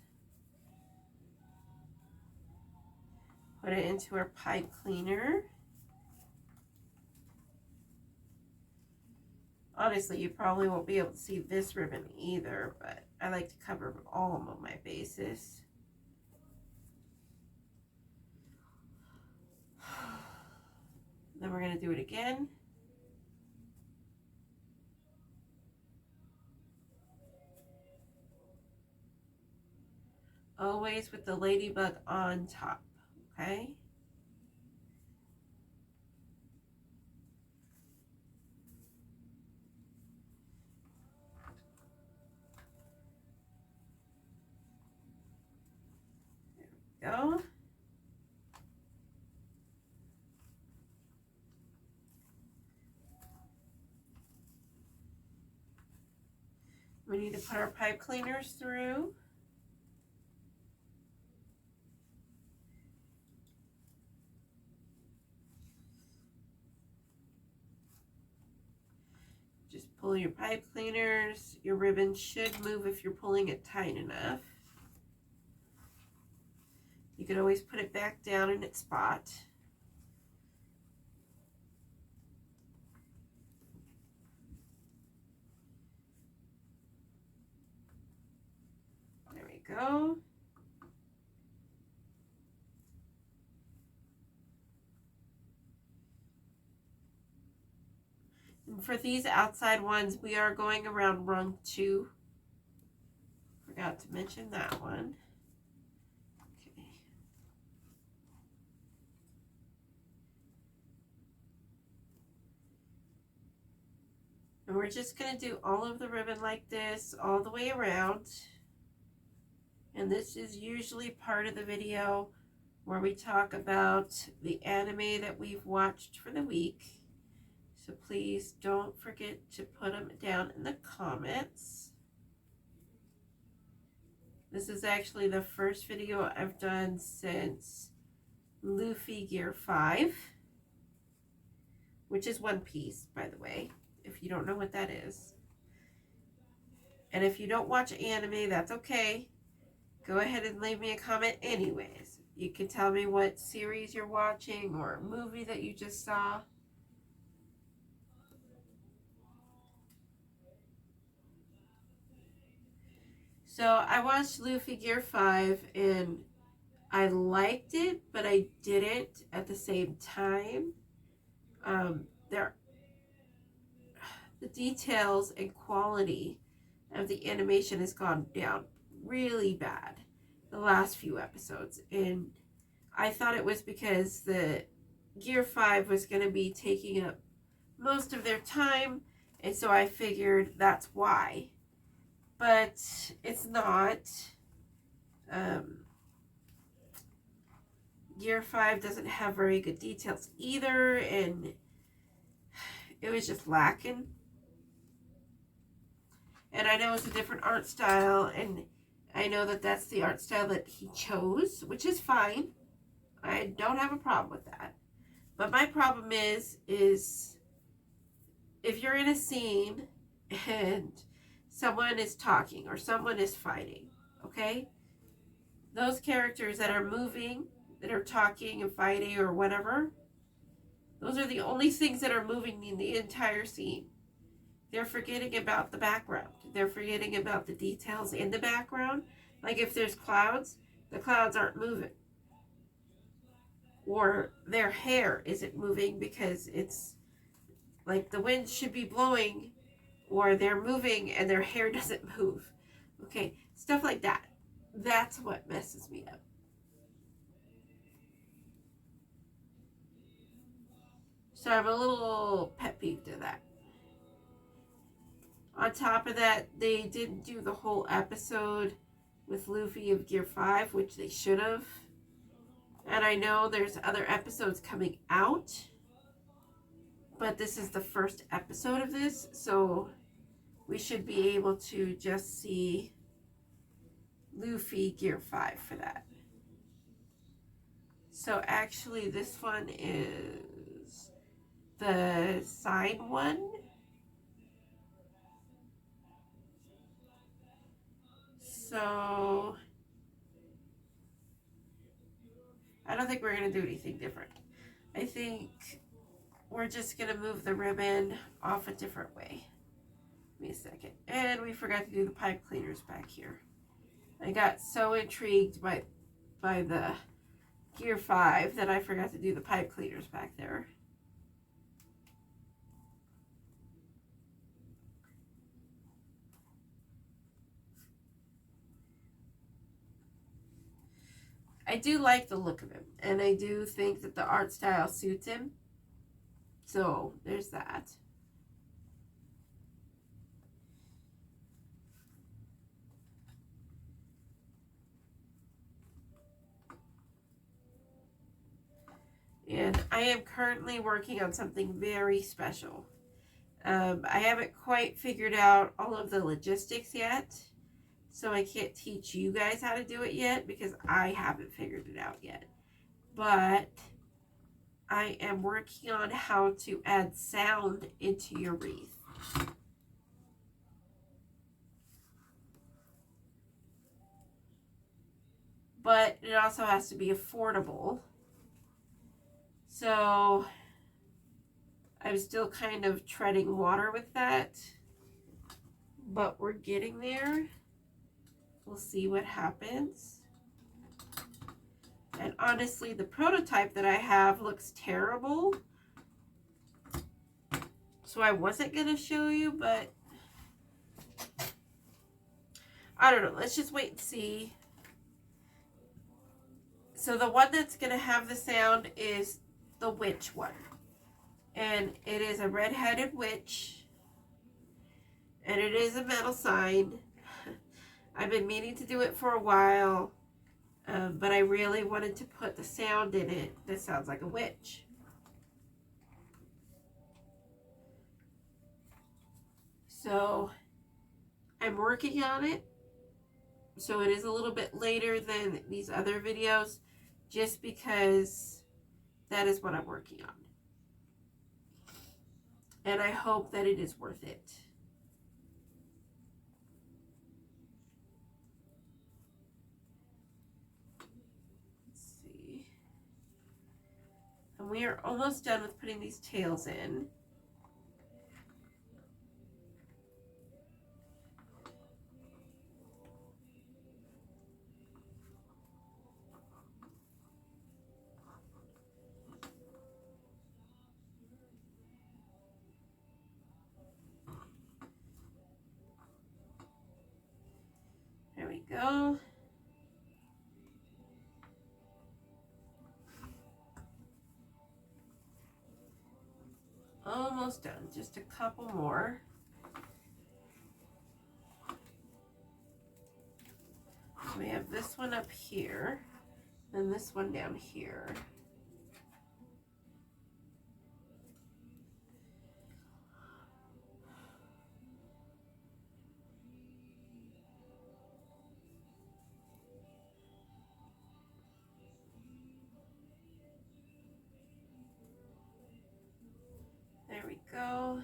Put it into our pipe cleaner. Honestly, you probably won't be able to see this ribbon either, but I like to cover all of my bases. Then we're going to do it again. Always with the ladybug on top, okay? There we go. We need to put our pipe cleaners through. Just pull your pipe cleaners. Your ribbon should move if you're pulling it tight enough. You can always put it back down in its spot. There we go. And for these outside ones, we are going around rung 2. Forgot to mention that one. Okay. And we're just going to do all of the ribbon like this all the way around. And this is usually part of the video where we talk about the anime that we've watched for the week. So please don't forget to put them down in the comments. This is actually the first video I've done since Luffy Gear 5, which is One Piece, by the way, if you don't know what that is. And if you don't watch anime, that's okay. Go ahead and leave me a comment anyways. You can tell me what series you're watching or movie that you just saw. So I watched Luffy Gear 5 and I liked it, but I didn't at the same time. The details and quality of the animation has gone down really bad the last few episodes, and I thought it was because the Gear 5 was going to be taking up most of their time, and so I figured that's why, but it's not. Gear 5 doesn't have very good details either, and it was just lacking. And I know it's a different art style, and I know that that's the art style that he chose, which is fine. I don't have a problem with that. But my problem is if you're in a scene and someone is talking or someone is fighting, okay? Those characters that are moving, that are talking and fighting or whatever, those are the only things that are moving in the entire scene. They're forgetting about the background. They're forgetting about the details in the background. Like if there's clouds, the clouds aren't moving. Or their hair isn't moving because it's like the wind should be blowing, or they're moving and their hair doesn't move. Okay, stuff like that. That's what messes me up. So I'm a little pet peeved to that. On top of that, they didn't do the whole episode with Luffy of Gear 5, which they should have. And I know there's other episodes coming out, but this is the first episode of this, so we should be able to just see Luffy Gear 5 for that. So actually this one is the side one. So I don't think we're going to do anything different. I think we're just going to move the ribbon off a different way. Give me a second. And we forgot to do the pipe cleaners back here. I got so intrigued by the Gear 5 that I forgot to do the pipe cleaners back there. I do like the look of him, and I do think that the art style suits him. So there's that. And I am currently working on something very special. I haven't quite figured out all of the logistics yet, so I can't teach you guys how to do it yet because I haven't figured it out yet. But I am working on how to add sound into your wreath. But it also has to be affordable. So I'm still kind of treading water with that. But we're getting there. We'll see what happens. And honestly, the prototype that I have looks terrible. So I wasn't going to show you, but I don't know. Let's just wait and see. So the one that's going to have the sound is the witch one. And it is a red-headed witch. And it is a metal sign. I've been meaning to do it for a while. But I really wanted to put the sound in it that sounds like a witch. So I'm working on it. So it is a little bit later than these other videos, just because that is what I'm working on. And I hope that it is worth it. Let's see. And we are almost done with putting these tails in. There we go. Almost done. Just a couple more. We have this one up here, and this one down here. There we go.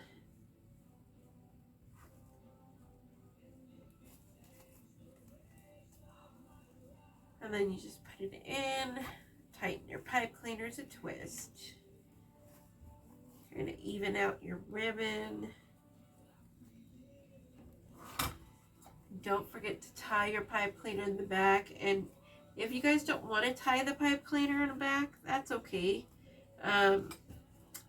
And then you just put it in, tighten your pipe cleaners a twist. You're going to even out your ribbon. Don't forget to tie your pipe cleaner in the back. And if you guys don't want to tie the pipe cleaner in the back, that's okay.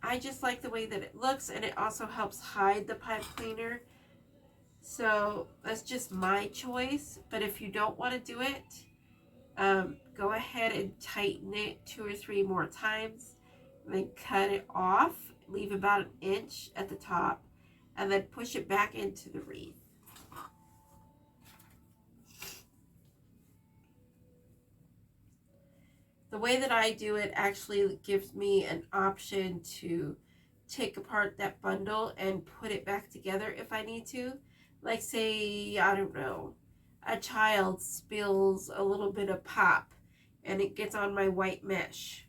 I just like the way that it looks, and it also helps hide the pipe cleaner. So that's just my choice. But if you don't want to do it, go ahead and tighten it 2 or 3 more times, and then cut it off. Leave about 1 inch at the top, and then push it back into the wreath. The way that I do it actually gives me an option to take apart that bundle and put it back together if I need to. Like, say, I don't know, a child spills a little bit of pop and it gets on my white mesh.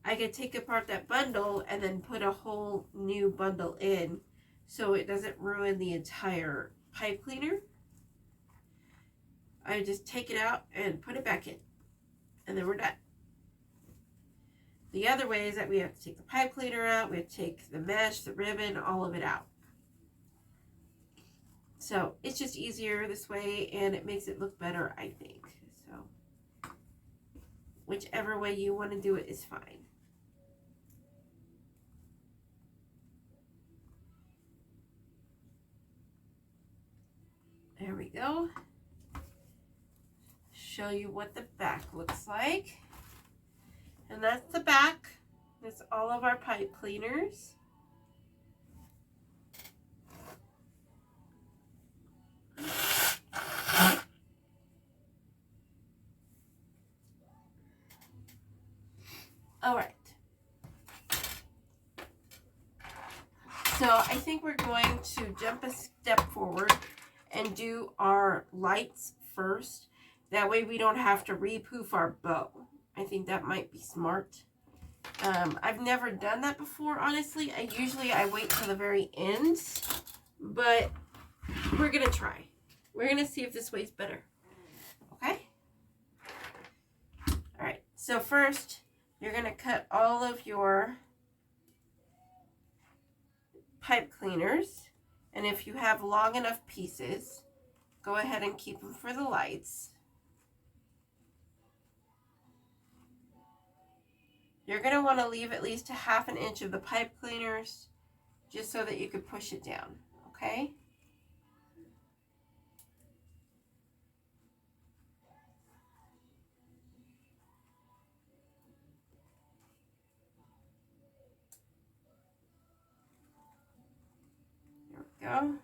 I can take apart that bundle and then put a whole new bundle in so it doesn't ruin the entire pipe cleaner. I just take it out and put it back in, and then we're done. The other way is that we have to take the pipe cleaner out, we have to take the mesh, the ribbon, all of it out. So it's just easier this way, and it makes it look better, I think. So whichever way you want to do it is fine. There we go. Show you what the back looks like. And that's the back. That's all of our pipe cleaners. All right. So I think we're going to jump a step forward and do our lights first. That way we don't have to repoof our bow. I think that might be smart. I've never done that before, honestly. I wait till the very end, but we're gonna try. We're gonna see if this way's better. Okay? All right, so first you're gonna cut all of your pipe cleaners, and if you have long enough pieces, go ahead and keep them for the lights. You're going to want to leave at least a 1/2 inch of the pipe cleaners just so that you can push it down, okay? There we go.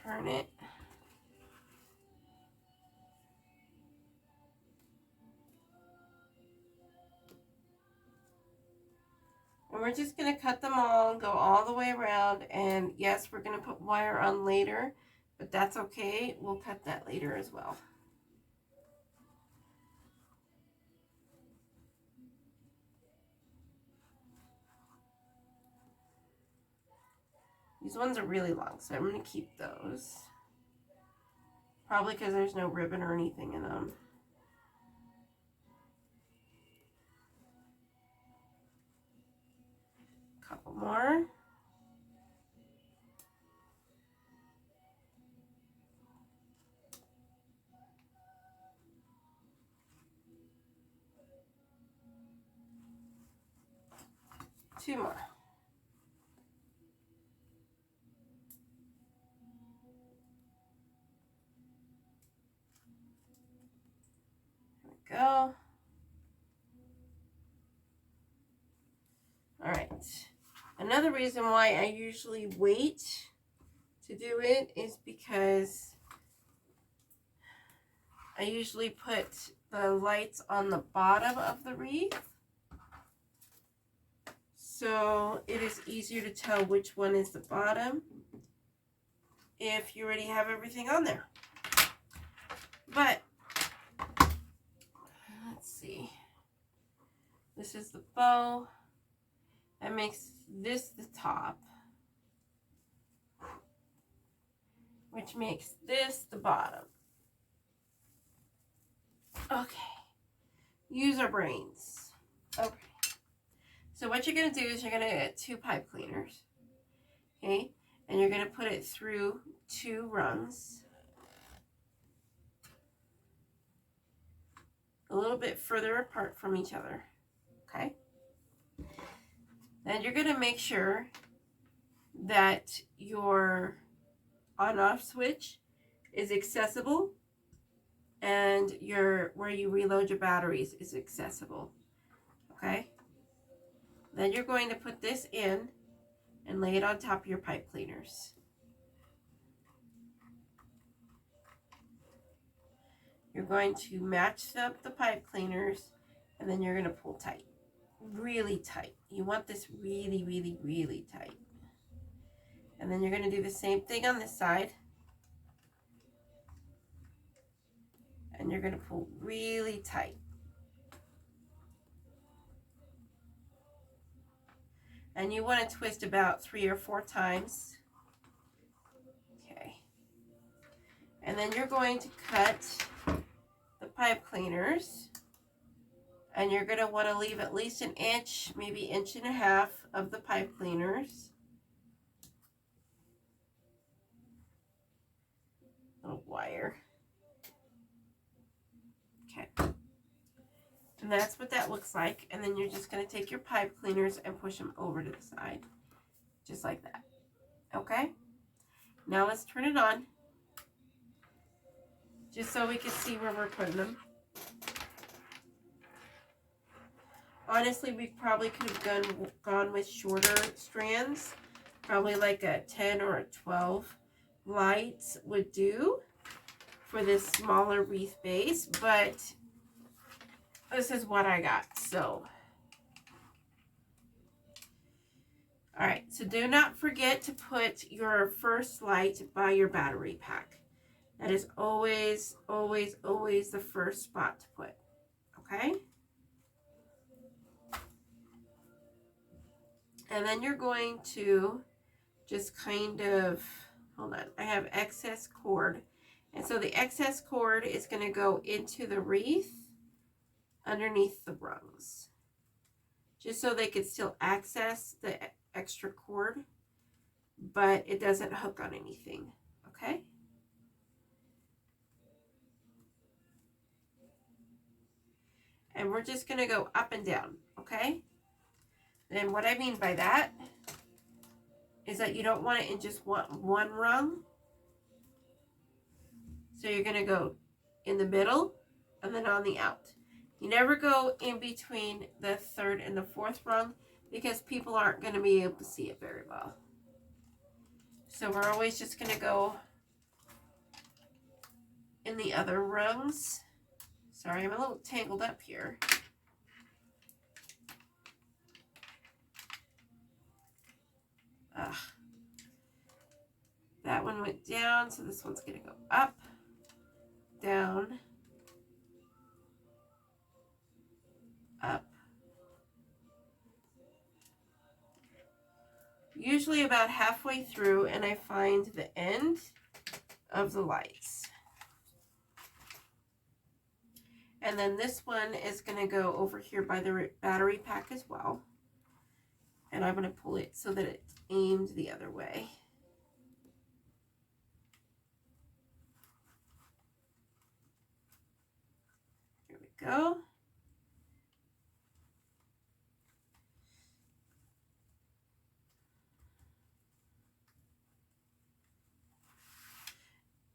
turn it. And we're just going to cut them all, go all the way around. And yes, we're going to put wire on later, but that's okay. We'll cut that later as well. These ones are really long, so I'm going to keep those. Probably because there's no ribbon or anything in them. Couple more. Two more. There we go. All right. Another reason why I usually wait to do it is because I usually put the lights on the bottom of the wreath, so it is easier to tell which one is the bottom if you already have everything on there. But let's see, this is the bow that makes this the top, which makes this the bottom. Okay, use our brains. Okay, so what you're going to do is you're going to get 2 pipe cleaners, okay, and you're going to put it through 2 rungs, a little bit further apart from each other, okay. Then you're going to make sure that your on-off switch is accessible and where you reload your batteries is accessible, okay. Then you're going to put this in and lay it on top of your pipe cleaners. You're going to match up the pipe cleaners, and then you're going to pull tight, really tight. You want this really, really, really tight. And then you're going to do the same thing on this side. And you're going to pull really tight. And you want to twist about 3 or 4 times. Okay. And then you're going to cut the pipe cleaners. And you're going to want to leave at least 1 inch, maybe 1.5 inches of the pipe cleaners. Little wire. Okay. And that's what that looks like. And then you're just going to take your pipe cleaners and push them over to the side. Just like that. Okay? Now let's turn it on. Just so we can see where we're putting them. Honestly, we probably could have gone with shorter strands. Probably like a 10 or a 12 lights would do for this smaller wreath base. But this is what I got, so. All right, so do not forget to put your first light by your battery pack. That is always, always, always the first spot to put, okay? And then you're going to just kind of, hold on, I have excess cord. And so the excess cord is going to go into the wreath underneath the rungs, just so they could still access the extra cord, but it doesn't hook on anything, okay? And we're just going to go up and down, okay? And what I mean by that is that you don't want it in just one rung. So you're going to go in the middle and then on the out. You never go in between the 3rd and the 4th rung because people aren't going to be able to see it very well. So we're always just going to go in the other rungs. Sorry, I'm a little tangled up here. Ugh. That one went down, so this one's going to go up, down, up. Usually about halfway through, and I find the end of the lights. And then this one is going to go over here by the battery pack as well. And I'm going to pull it so that it's aimed the other way. Here we go.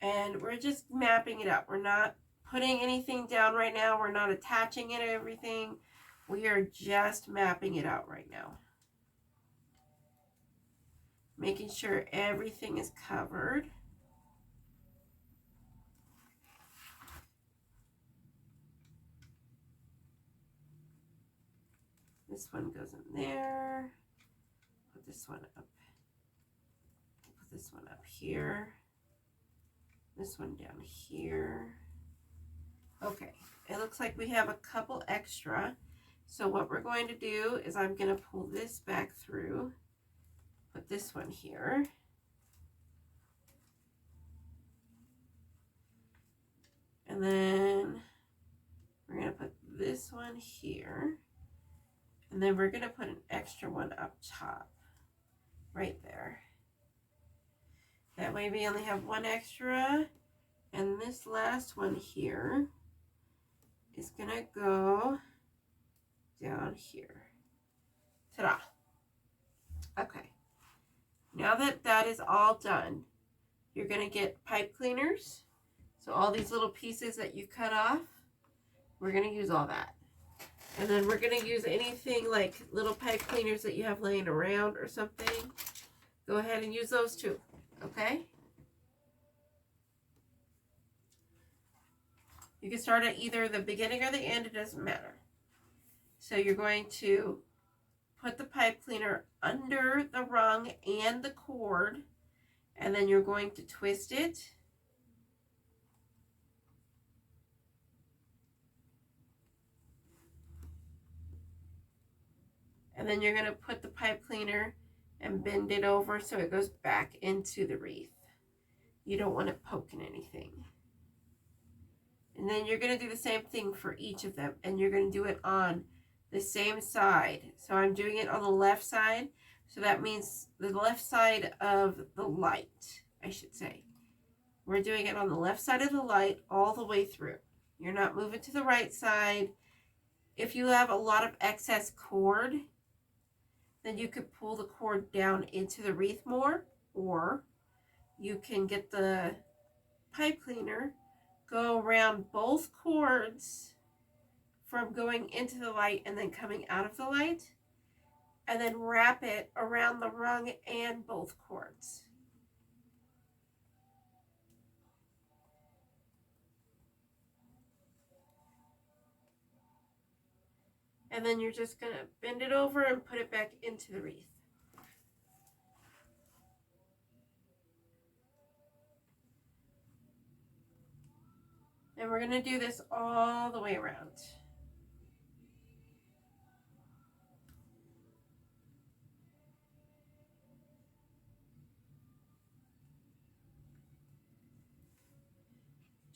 And we're just mapping it out. We're not putting anything down right now. We're not attaching it to everything. We are just mapping it out right now. Making sure everything is covered. This one goes in there. Put this one up. Put this one up here. This one down here. Okay, it looks like we have a couple extra. So what we're going to do is I'm going to pull this back through. Put this one here. And then we're going to put this one here. And then we're going to put an extra one up top. Right there. That way we only have one extra. And this last one here is going to go down here. Ta-da! Okay. Now that that is all done, you're going to get pipe cleaners. So all these little pieces that you cut off, we're going to use all that. And then we're going to use anything like little pipe cleaners that you have laying around or something. Go ahead and use those too. Okay? You can start at either the beginning or the end. It doesn't matter. So you're going to put the pipe cleaner under the rung and the cord. And then you're going to twist it. And then you're going to put the pipe cleaner and bend it over so it goes back into the wreath. You don't want it poking anything. And then you're going to do the same thing for each of them. And you're going to do it on the same side. So I'm doing it on the left side. So that means the left side of the light, I should say. We're doing it on the left side of the light all the way through. You're not moving to the right side. If you have a lot of excess cord, then you could pull the cord down into the wreath more, or you can get the pipe cleaner, go around both cords from going into the light and then coming out of the light, and then wrap it around the rung and both cords. And then you're just going to bend it over and put it back into the wreath. And we're going to do this all the way around.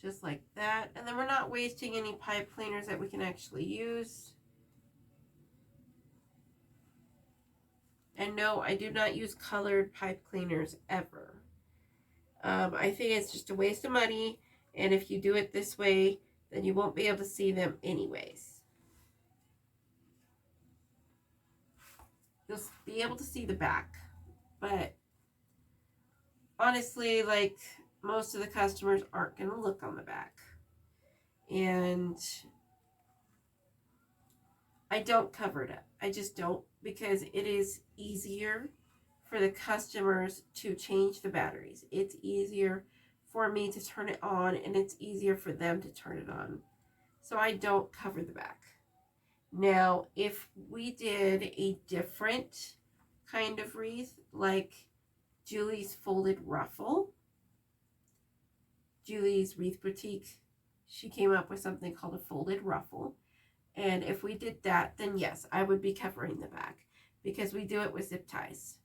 Just like that. And then we're not wasting any pipe cleaners that we can actually use. And no, I do not use colored pipe cleaners ever. I think it's just a waste of money. And if you do it this way, then you won't be able to see them anyways. You'll be able to see the back. But honestly, like, most of the customers aren't going to look on the back. And I don't cover it up. I just don't, because it is easier for the customers to change the batteries. It's easier for me to turn it on, and it's easier for them to turn it on. So I don't cover the back. Now, if we did a different kind of wreath, like Julie's folded ruffle, Julie's Wreath Boutique, she came up with something called a folded ruffle. And if we did that, then yes, I would be covering the back because we do it with zip ties.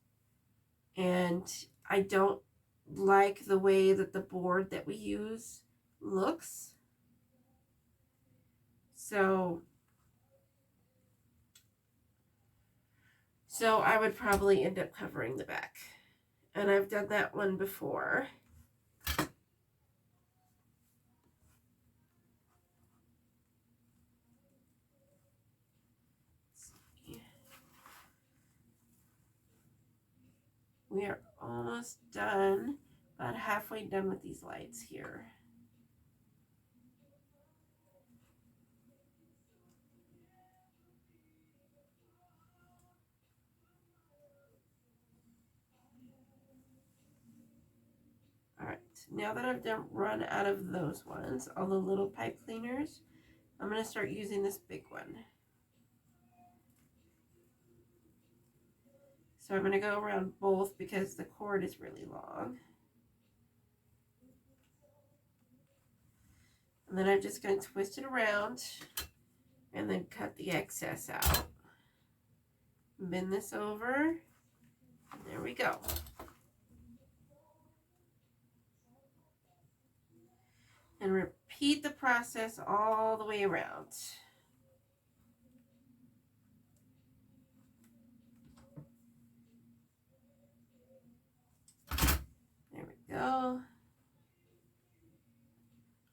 And I don't like the way that the board that we use looks. So I would probably end up covering the back. And I've done that one before. We are almost done, about halfway done with these lights here. All right, now that I've run out of those ones, all the little pipe cleaners, I'm going to start using this big one. So I'm going to go around both because the cord is really long. And then I'm just going to twist it around and then cut the excess out. Bend this over. And there we go. And repeat the process all the way around. There we go.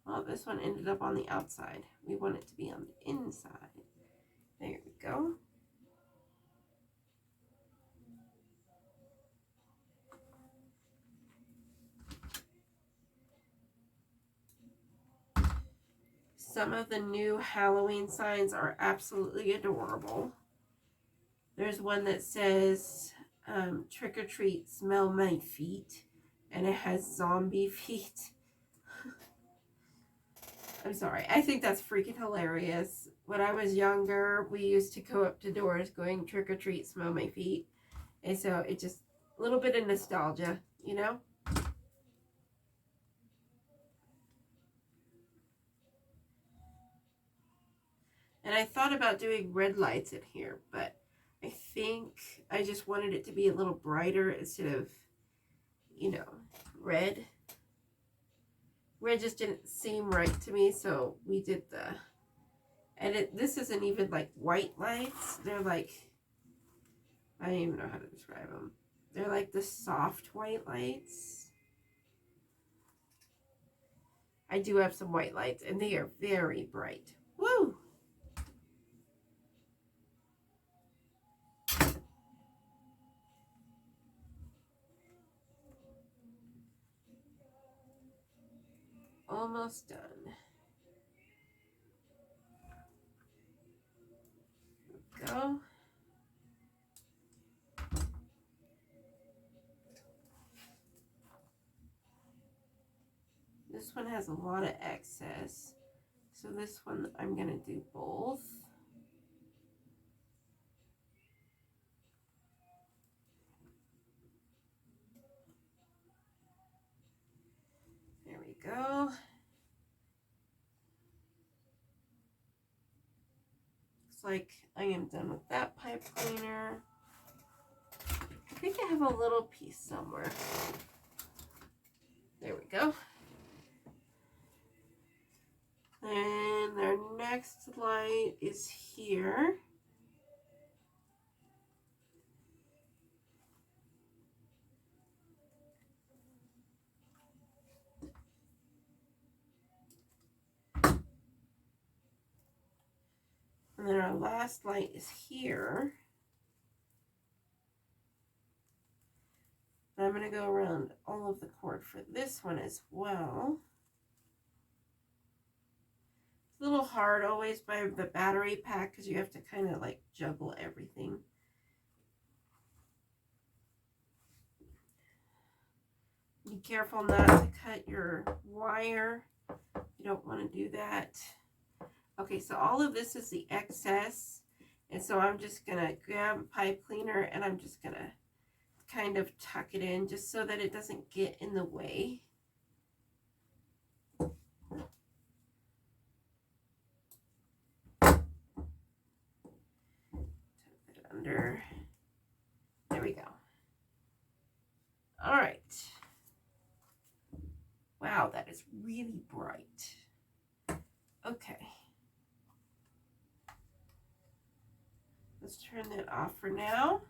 Oh, this one ended up on the outside. We want it to be on the inside. There we go. Some of the new Halloween signs are absolutely adorable. There's one that says, trick or treat, smell my feet. And it has zombie feet. I'm sorry. I think that's freaking hilarious. When I was younger, we used to go up to doors going trick or treat, smell my feet. And so it just, a little bit of nostalgia, you know? And I thought about doing red lights in here, but I think I just wanted it to be a little brighter instead of, you know, red. Red just didn't seem right to me, so we did the, and this isn't even like white lights. They're like, I don't even know how to describe them. They're like the soft white lights. I do have some white lights, and they are very bright. Woo! Almost done. Go. This one has a lot of excess, so this one I'm going to do both. There we go. Looks like I am done with that pipe cleaner. I think I have a little piece somewhere. There we go. And our next light is here. And then our last light is here. And I'm going to go around all of the cord for this one as well. It's a little hard always by the battery pack because you have to kind of like juggle everything. Be careful not to cut your wire. You don't want to do that. Okay, so all of this is the excess. And so I'm just going to grab a pipe cleaner and I'm just going to kind of tuck it in just so that it doesn't get in the way. Tuck it under. There we go. All right. Wow, that is really bright. Okay. Let's turn that off for now.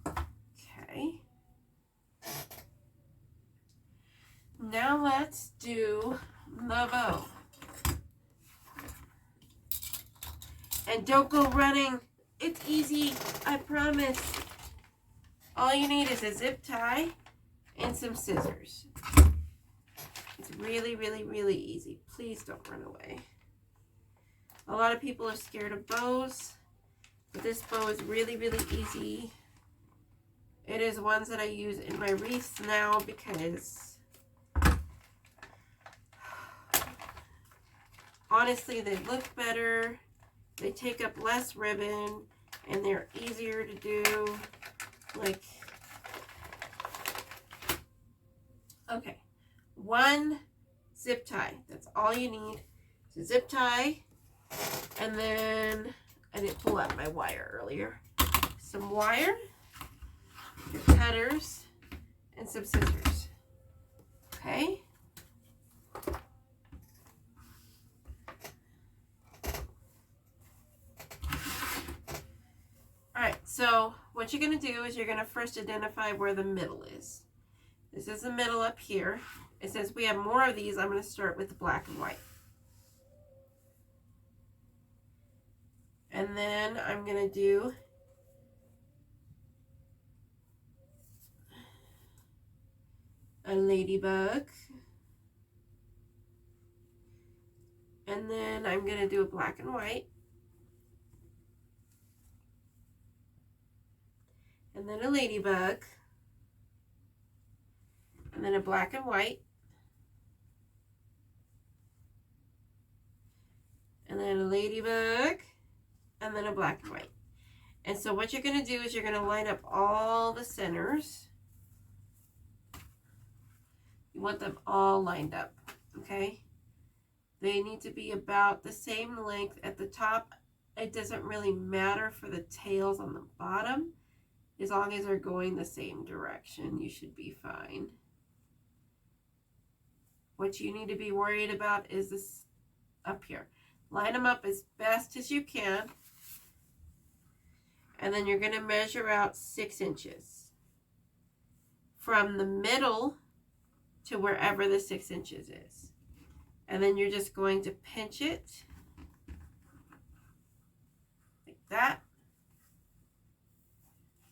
Okay. Now let's do the bow. And don't go running. It's easy, I promise. All you need is a zip tie and some scissors. It's really, really, really easy. Please don't run away. A lot of people are scared of bows, but this bow is really, really easy. It is ones that I use in my wreaths now because honestly, they look better, they take up less ribbon, and they're easier to do. Like, okay, one zip tie. That's all you need. It's a zip tie, and then I didn't pull out my wire earlier. Some wire, your cutters, and some scissors. Okay. Alright, so what you're going to do is you're going to first identify where the middle is. This is the middle up here. And since we have more of these, I'm going to start with the black and white. And then I'm going to do a ladybug. And then I'm going to do a black and white. And then a ladybug. And then a black and white. And then a ladybug. And then a black and white. And so what you're going to do is you're going to line up all the centers. You want them all lined up, okay? They need to be about the same length at the top. It doesn't really matter for the tails on the bottom. As long as they're going the same direction, you should be fine. What you need to be worried about is this up here. Line them up as best as you can. And then you're going to measure out 6 inches. From the middle to wherever the 6 inches is. And then you're just going to pinch it. Like that.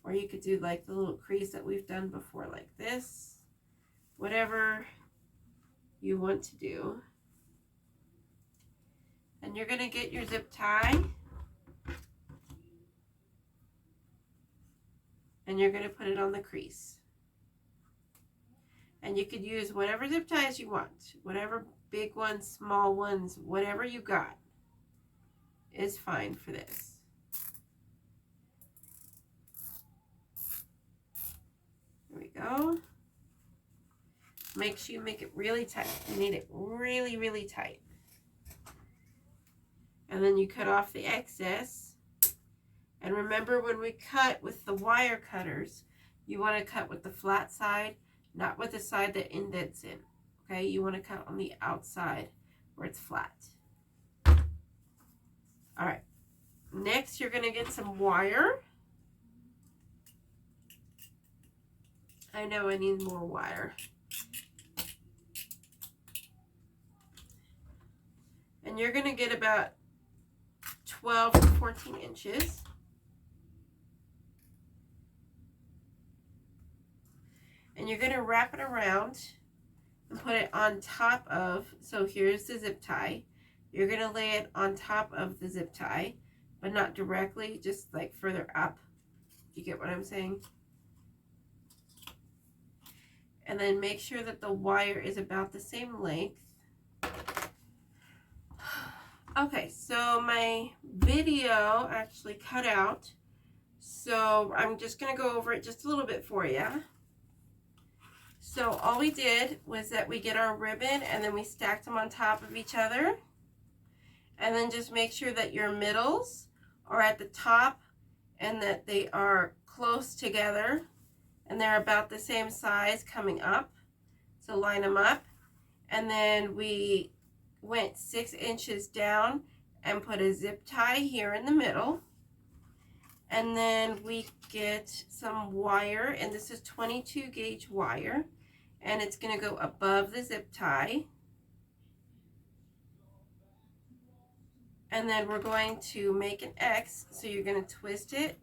Or you could do like the little crease that we've done before, like this. Whatever you want to do. And you're going to get your zip tie. And you're going to put it on the crease. And you could use whatever zip ties you want. Whatever big ones, small ones, whatever you got is fine for this. There we go. Make sure you make it really tight. You need it really, really tight. And then you cut off the excess. And remember, when we cut with the wire cutters, you want to cut with the flat side, not with the side that indents in. Okay, you want to cut on the outside where it's flat. All right, next you're going to get some wire. I know I need more wire. And you're going to get about 12 to 14 inches. And you're going to wrap it around and put it on top of, so here's the zip tie. You're going to lay it on top of the zip tie, but not directly, just like further up. Do you get what I'm saying? and then make sure that the wire is about the same length. Okay, so my video actually cut out, so I'm just going to go over it just a little bit for you. So all we did was that we get our ribbon and then we stacked them on top of each other, and then just make sure that your middles are at the top and that they are close together and they're about the same size coming up. So line them up, and then we went 6 inches down and put a zip tie here in the middle, and then we get some wire, and this is 22 gauge wire, and it's going to go above the zip tie, and then we're going to make an X, so you're going to twist it,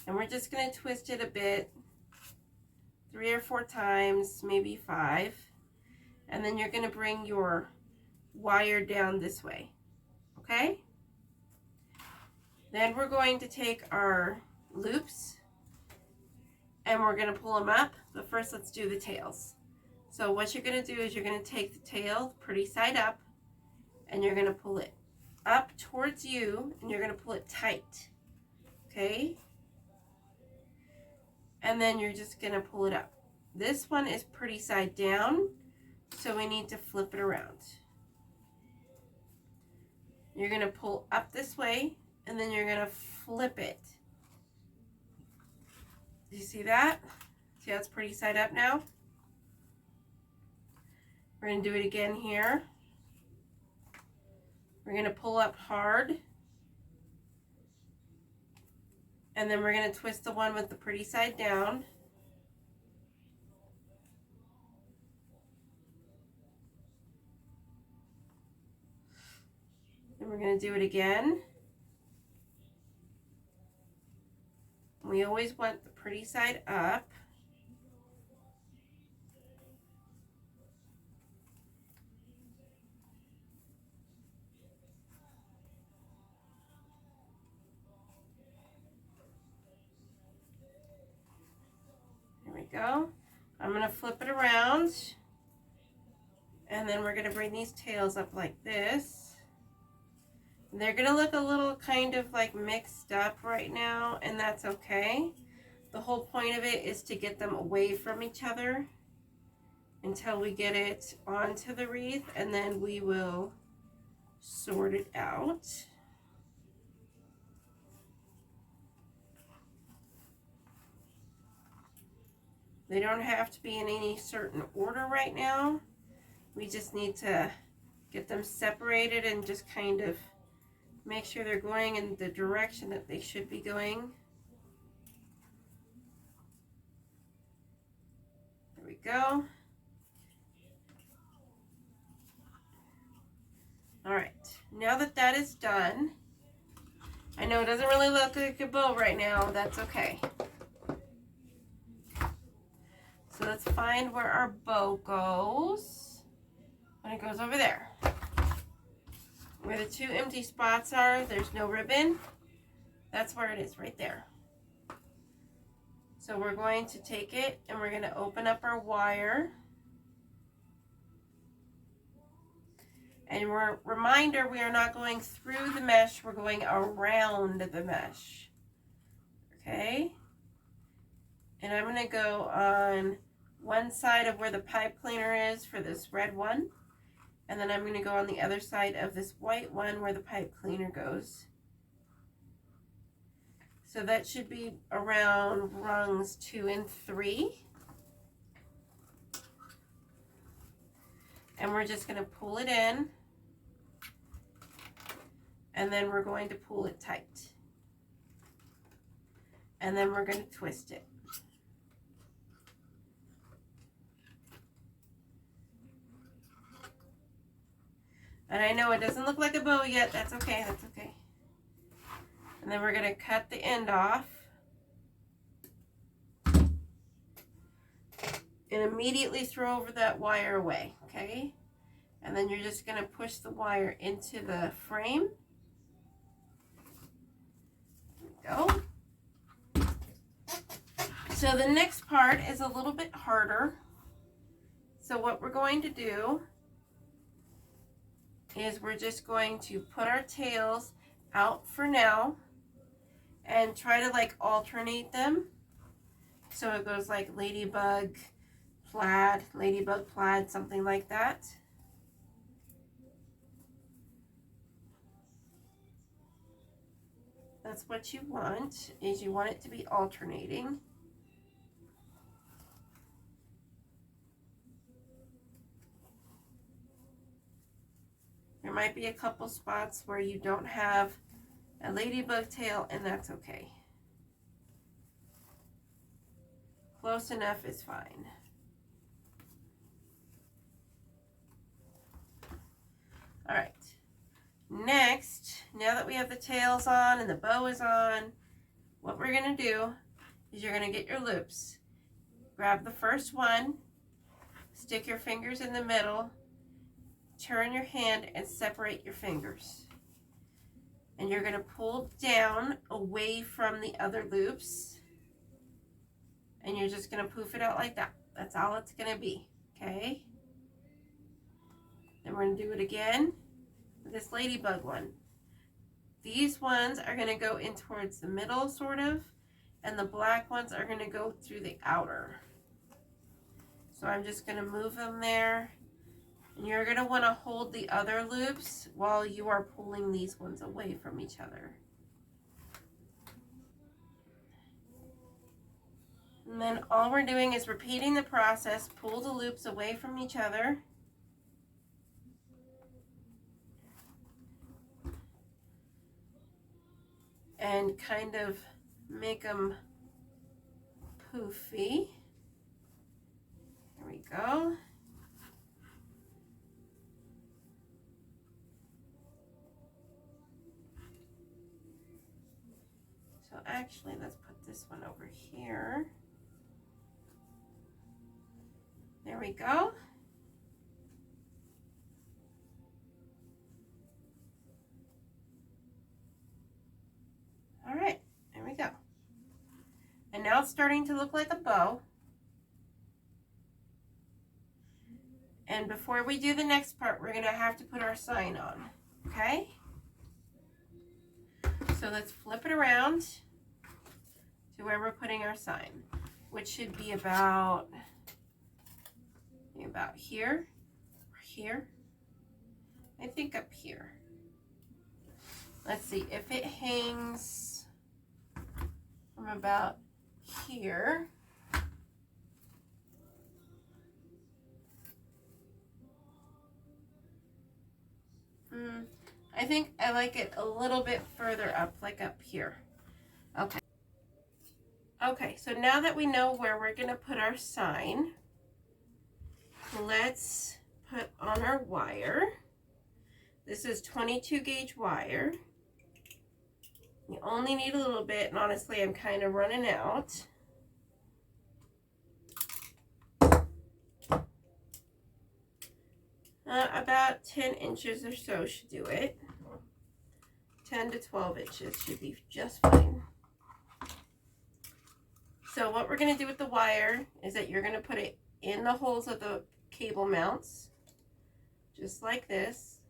and we're just going to twist it a bit, 3 or 4 times, maybe 5, and then you're going to bring your wire down this way, okay? Then we're going to take our loops and we're going to pull them up, but first let's do the tails. So what you're going to do is you're going to take the tail pretty side up, and you're going to pull it up towards you, and you're going to pull it tight, okay? And then you're just going to pull it up. This one is pretty side down, so we need to flip it around. You're going to pull up this way, and then you're going to flip it. Do you see that? See how it's pretty side up now? We're going to do it again here. We're going to pull up hard. And then we're going to twist the one with the pretty side down. And we're going to do it again. We always want the pretty side up. Go. I'm going to flip it around, and then we're going to bring these tails up like this. They're going to look a little kind of like mixed up right now, and that's okay. The whole point of it is to get them away from each other until we get it onto the wreath, and then we will sort it out. They don't have to be in any certain order right now. We just need to get them separated and just kind of make sure they're going in the direction that they should be going. There we go. All right, now that that is done, I know it doesn't really look like a bow right now. That's okay. So let's find where our bow goes. And it goes over there. Where the 2 empty spots are, there's no ribbon. That's where it is, right there. So we're going to take it and we're going to open up our wire. And reminder, we are not going through the mesh, we're going around the mesh. Okay? And I'm going to go on one side of where the pipe cleaner is for this red one. And then I'm going to go on the other side of this white one where the pipe cleaner goes. So that should be around rungs 2 and 3. And we're just going to pull it in. And then we're going to pull it tight. And then we're going to twist it. And I know it doesn't look like a bow yet. That's okay. That's okay. And then we're going to cut the end off. And immediately throw over that wire away. Okay? And then you're just going to push the wire into the frame. There we go. So the next part is a little bit harder. So what we're going to do is we're just going to put our tails out for now and try to like alternate them. So it goes like ladybug, plaid, something like that. That's what you want, is you want it to be alternating. There might be a couple spots where you don't have a ladybug tail, and that's okay. Close enough is fine. All right. Next, now that we have the tails on and the bow is on, what we're going to do is you're going to get your loops. Grab the first one, stick your fingers in the middle, turn your hand and separate your fingers. And you're going to pull down away from the other loops. And you're just going to poof it out like that. That's all it's going to be, okay? Then we're going to do it again with this ladybug one. These ones are going to go in towards the middle, sort of, and the black ones are going to go through the outer. So I'm just going to move them there. And you're going to want to hold the other loops while you are pulling these ones away from each other. And then all we're doing is repeating the process. Pull the loops away from each other. And kind of make them poofy. There we go. So actually, let's put this one over here. There we go. All right, there we go. And now it's starting to look like a bow. And before we do the next part, we're going to have to put our sign on, okay? So let's flip it around to where we're putting our sign, which should be about here, or here. I think up here. Let's see if it hangs from about here. I think I like it a little bit further up, like up here. Okay. Okay, so now that we know where we're going to put our sign, let's put on our wire. This is 22 gauge wire. You only need a little bit, and honestly, I'm kind of running out. About 10 inches or so should do it. 10 to 12 inches should be just fine. So what we're going to do with the wire is that you're going to put it in the holes of the cable mounts, just like this.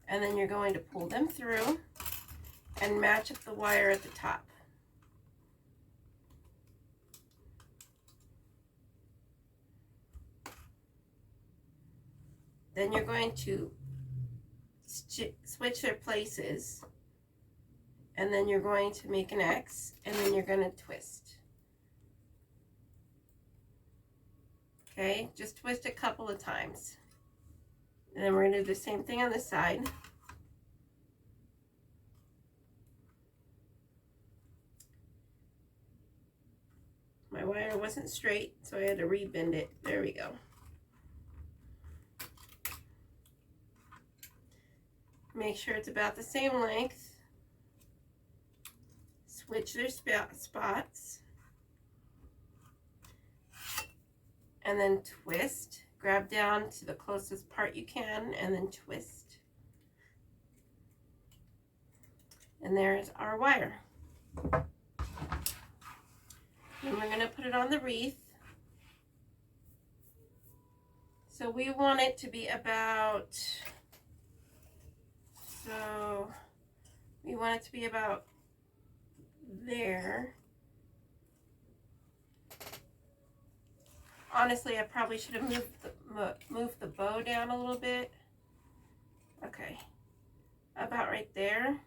And then you're going to pull them through and match up the wire at the top. Then you're going to switch their places, and then you're going to make an X, and then you're going to twist. Okay, just twist a couple of times. And then we're going to do the same thing on this side. My wire wasn't straight, so I had to rebend it. There we go. Make sure it's about the same length. Switch their spots. And then twist. Grab down to the closest part you can and then twist. And there's our wire. And we're going to put it on the wreath. So we want it to be about, there. Honestly, I probably should have moved the bow down a little bit. Okay, about right there.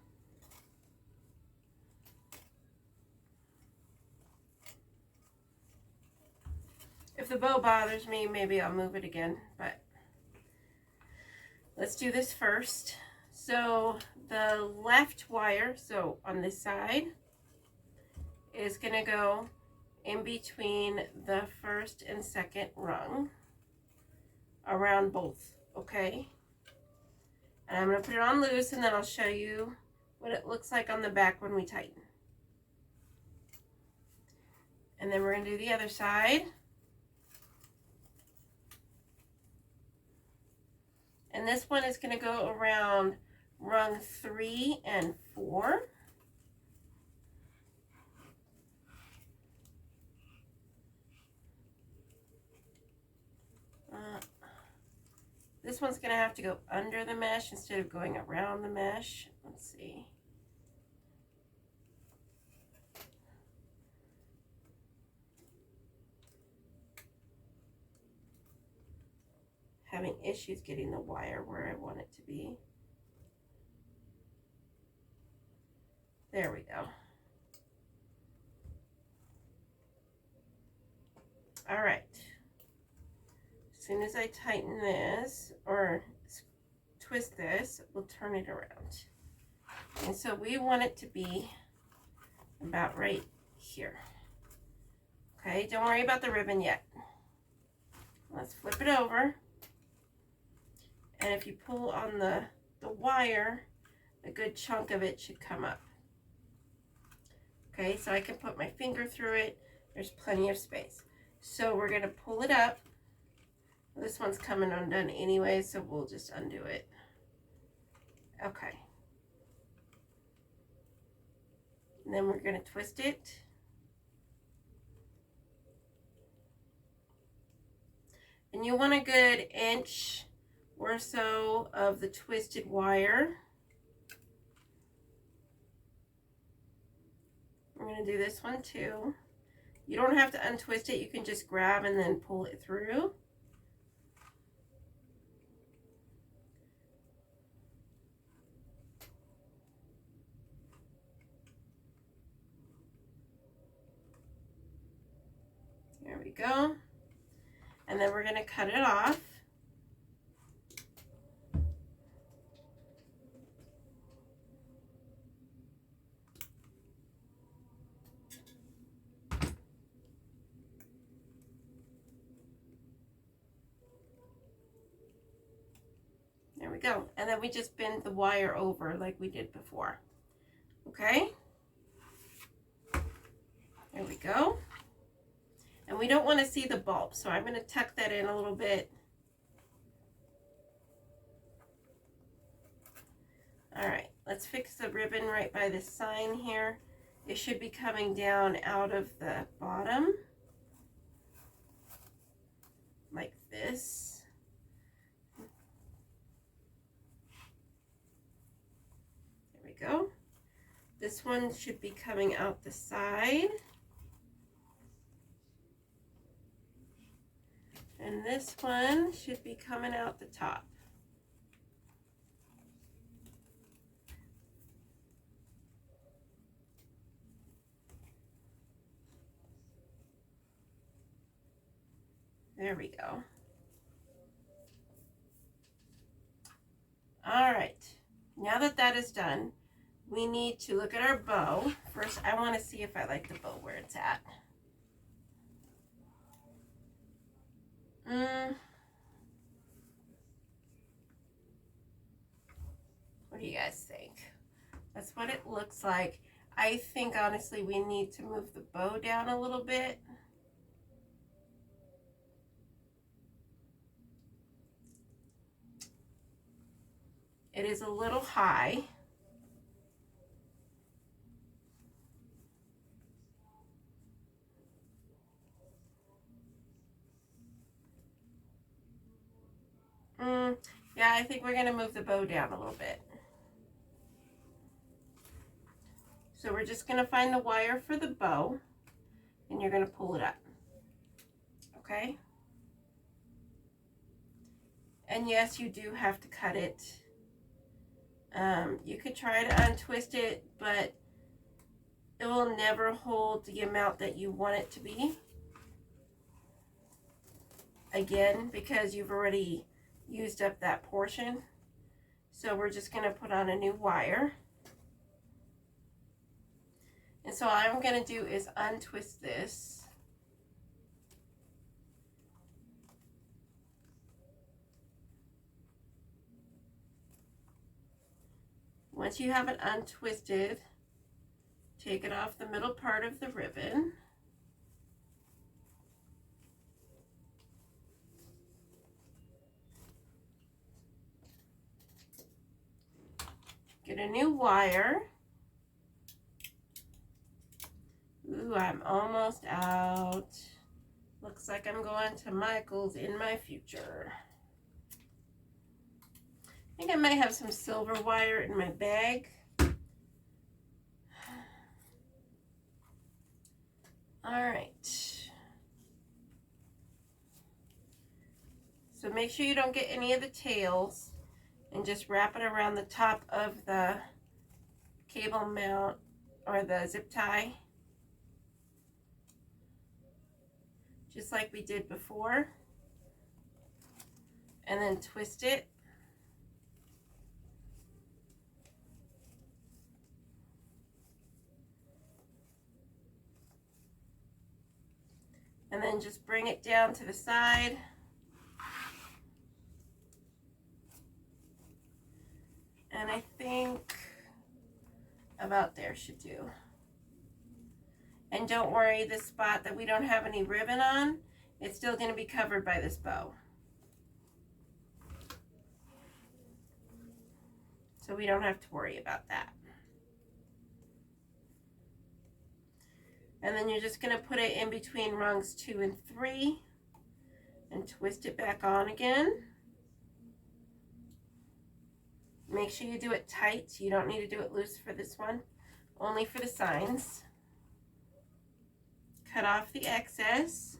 If the bow bothers me, maybe I'll move it again, but let's do this first. So the left wire, so on this side, is going to go in between the first and second rung around both, okay? And I'm going to put it on loose, and then I'll show you what it looks like on the back when we tighten. And then we're going to do the other side. And this one is going to go around rung 3 and 4. This one's going to have to go under the mesh instead of going around the mesh. Let's see. Having issues getting the wire where I want it to be. There we go. All right. As soon as I tighten this or twist this, we'll turn it around. And so we want it to be about right here. Okay, don't worry about the ribbon yet. Let's flip it over. And if you pull on the wire, a good chunk of it should come up. Okay, so I can put my finger through it. There's plenty of space. So we're going to pull it up. This one's coming undone anyway, so we'll just undo it. Okay. And then we're going to twist it. And you want a good inch or so of the twisted wire. We're going to do this one too. You don't have to untwist it. You can just grab and then pull it through. There we go. And then we're going to cut it off. There we go. And then we just bend the wire over like we did before. Okay? There we go. And we don't want to see the bulb, so I'm going to tuck that in a little bit. All right, let's fix the ribbon right by the sign here. It should be coming down out of the bottom, like this. There we go. This one should be coming out the side. And this one should be coming out the top. There we go. All right, now that that is done, we need to look at our bow. First, I want to see if I like the bow where it's at. What do you guys think? That's what it looks like. I think honestly we need to move the bow down a little bit. It is a little high. Yeah, I think we're going to move the bow down a little bit. So we're just going to find the wire for the bow, and you're going to pull it up. Okay? And yes, you do have to cut it. You could try to untwist it, but it will never hold the amount that you want it to be. Again, because you've already used up that portion. So we're just going to put on a new wire. And so all I'm going to do is untwist this. Once you have it untwisted, take it off the middle part of the ribbon. Get a new wire. Ooh, I'm almost out. Looks like I'm going to Michael's in my future. I think I might have some silver wire in my bag. All right. So make sure you don't get any of the tails, and just wrap it around the top of the cable mount or the zip tie, just like we did before, and then twist it. And then just bring it down to the side. And I think about there should do. And don't worry, this spot that we don't have any ribbon on, it's still going to be covered by this bow. So we don't have to worry about that. And then you're just going to put it in between rungs 2 and 3 and twist it back on again. Make sure you do it tight. You don't need to do it loose for this one, only for the signs. Cut off the excess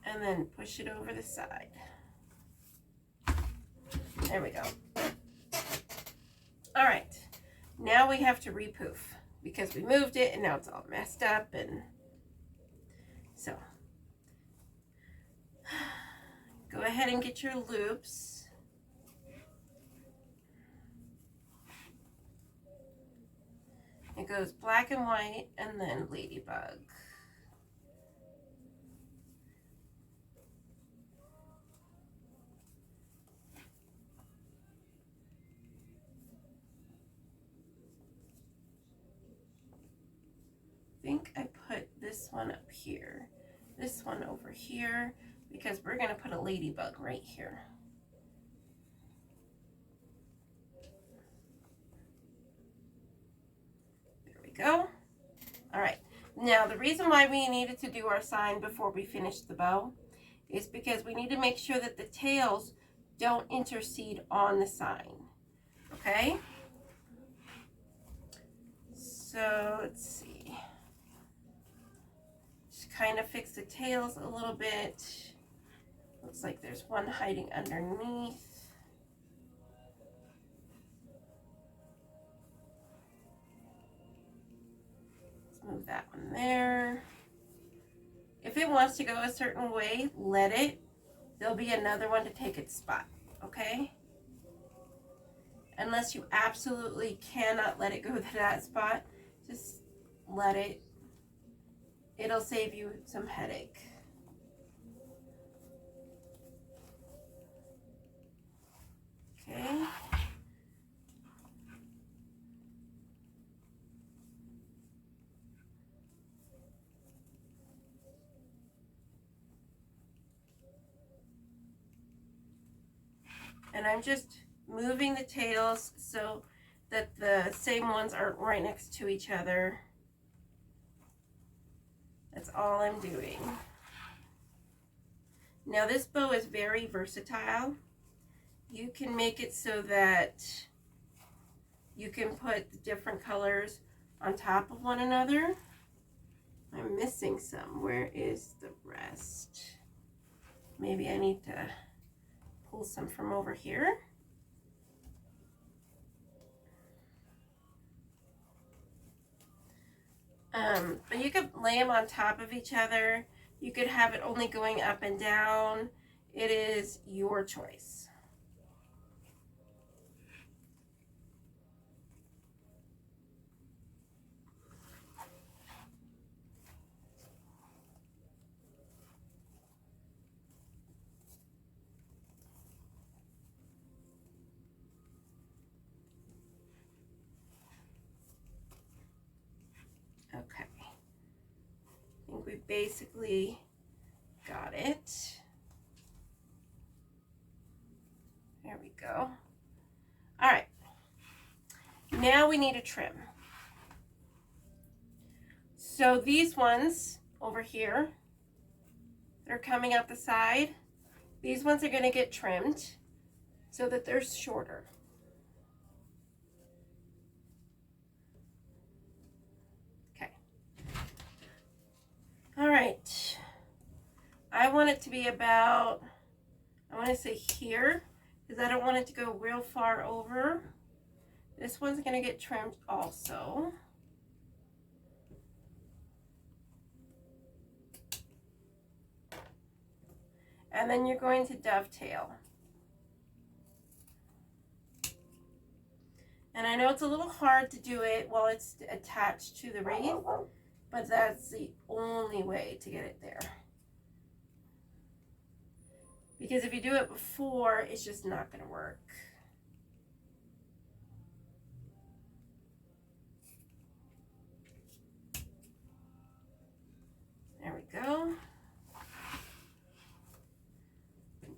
and then push it over the side. There we go. All right, now we have to repoof, because we moved it and now it's all messed up. And so go ahead and get your loops. It goes black and white and then ladybug. I think I put this one up here, this one over here, because we're going to put a ladybug right here. There we go. All right. Now, the reason why we needed to do our sign before we finished the bow is because we need to make sure that the tails don't intercede on the sign. Okay? So, let's see. Kind of fix the tails a little bit. Looks like there's one hiding underneath. Let's move that one there. If it wants to go a certain way, let it. There'll be another one to take its spot, okay? Unless you absolutely cannot let it go to that spot, just let it. It'll save you some headache. Okay. And I'm just moving the tails so that the same ones aren't right next to each other. That's all I'm doing. Now this bow is very versatile. You can make it so that you can put the different colors on top of one another. I'm missing some. Where is the rest? Maybe I need to pull some from over here. But you could lay them on top of each other. You could have it only going up and down. It is your choice. Okay. I think we basically got it. There we go. All right. Now we need a trim. So these ones over here, they're coming out the side. These ones are going to get trimmed so that they're shorter. Okay. All right. I want it to be about, I want to say here, because I don't want it to go real far over. This one's going to get trimmed also. And then you're going to dovetail. And I know it's a little hard to do it while it's attached to the wreath, but that's the only way to get it there. Because if you do it before, it's just not going to work. There we go.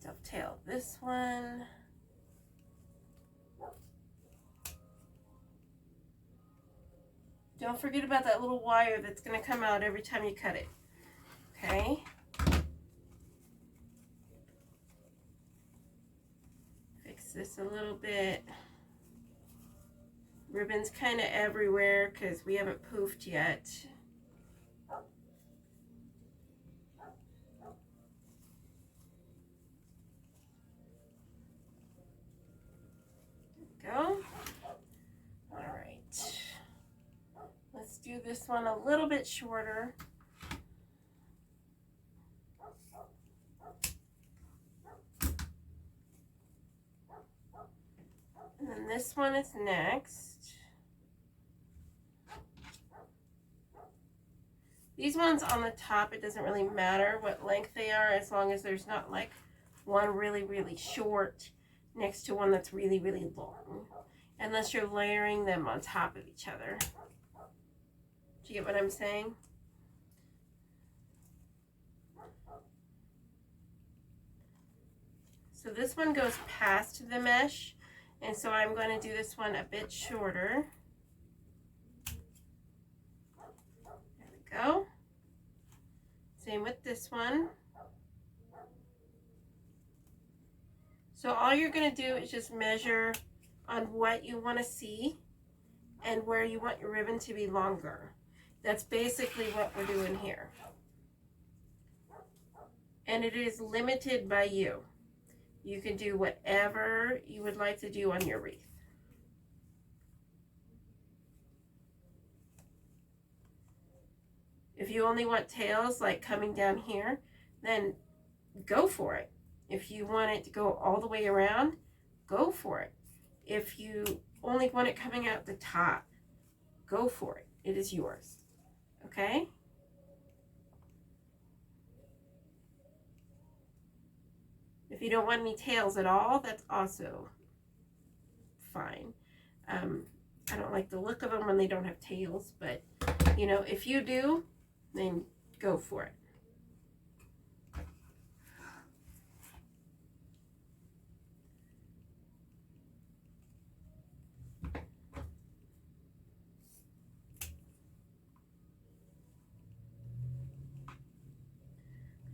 Dovetail this one. Don't forget about that little wire that's going to come out every time you cut it. Okay. Fix this a little bit. Ribbon's kind of everywhere because we haven't poofed yet. Go. All right. Let's do this one a little bit shorter. And then this one is next. These ones on the top, it doesn't really matter what length they are as long as there's not like one really, really short next to one that's really, really long. Unless you're layering them on top of each other. Do you get what I'm saying? So this one goes past the mesh, and so I'm going to do this one a bit shorter. There we go. Same with this one. So all you're going to do is just measure on what you want to see and where you want your ribbon to be longer. That's basically what we're doing here. And it is limited by you. You can do whatever you would like to do on your wreath. If you only want tails like coming down here, then go for it. If you want it to go all the way around, go for it. If you only want it coming out the top, go for it. It is yours. Okay? If you don't want any tails at all, that's also fine. I don't like the look of them when they don't have tails, but you know, if you do, then go for it.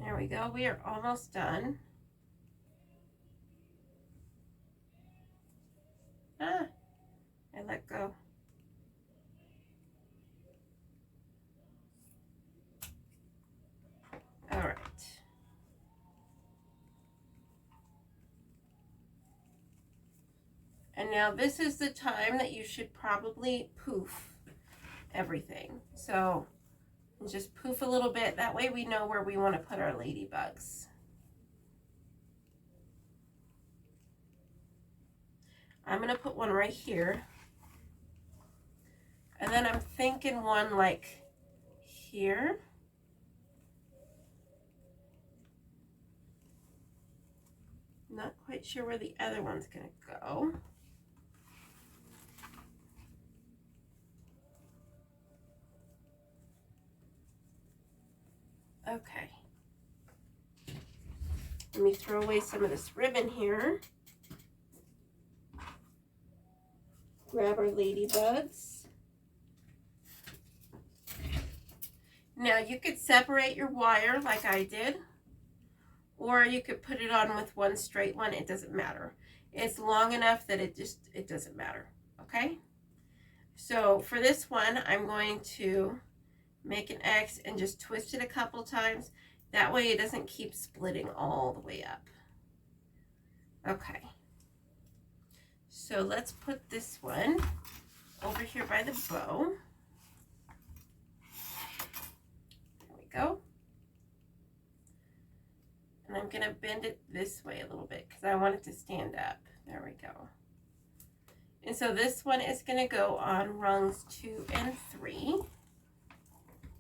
There we we go. We are almost done. Ah, I let go. All right. And now this is the time that you should probably poof everything. So just poof a little bit. That way we know where we want to put our ladybugs. I'm going to put one right here. And then I'm thinking one like here. Not quite sure where the other one's going to go. Okay. Let me throw away some of this ribbon here. Grab our ladybugs. Now you could separate your wire like I did, or you could put it on with one straight one. It doesn't matter. It's long enough that it doesn't matter. Okay? So for this one, I'm going to make an X and just twist it a couple times. That way it doesn't keep splitting all the way up. Okay. So let's put this one over here by the bow. There we go. And I'm going to bend it this way a little bit because I want it to stand up. There we go. And so this one is going to go on rungs 2 and 3.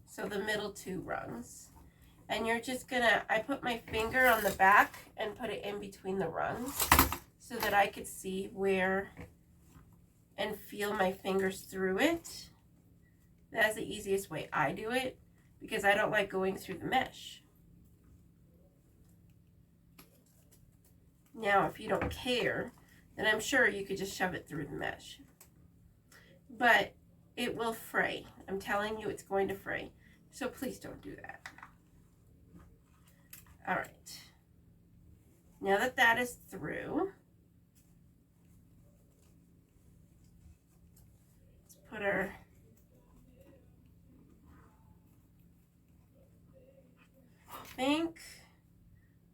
So the middle 2 rungs. And you're just going to, I put my finger on the back and put it in between the rungs so that I could see where and feel my fingers through it. That's the easiest way I do it because I don't like going through the mesh. Now, if you don't care, then I'm sure you could just shove it through the mesh. But it will fray. I'm telling you, it's going to fray. So please don't do that. All right. Now that that is through, let's put our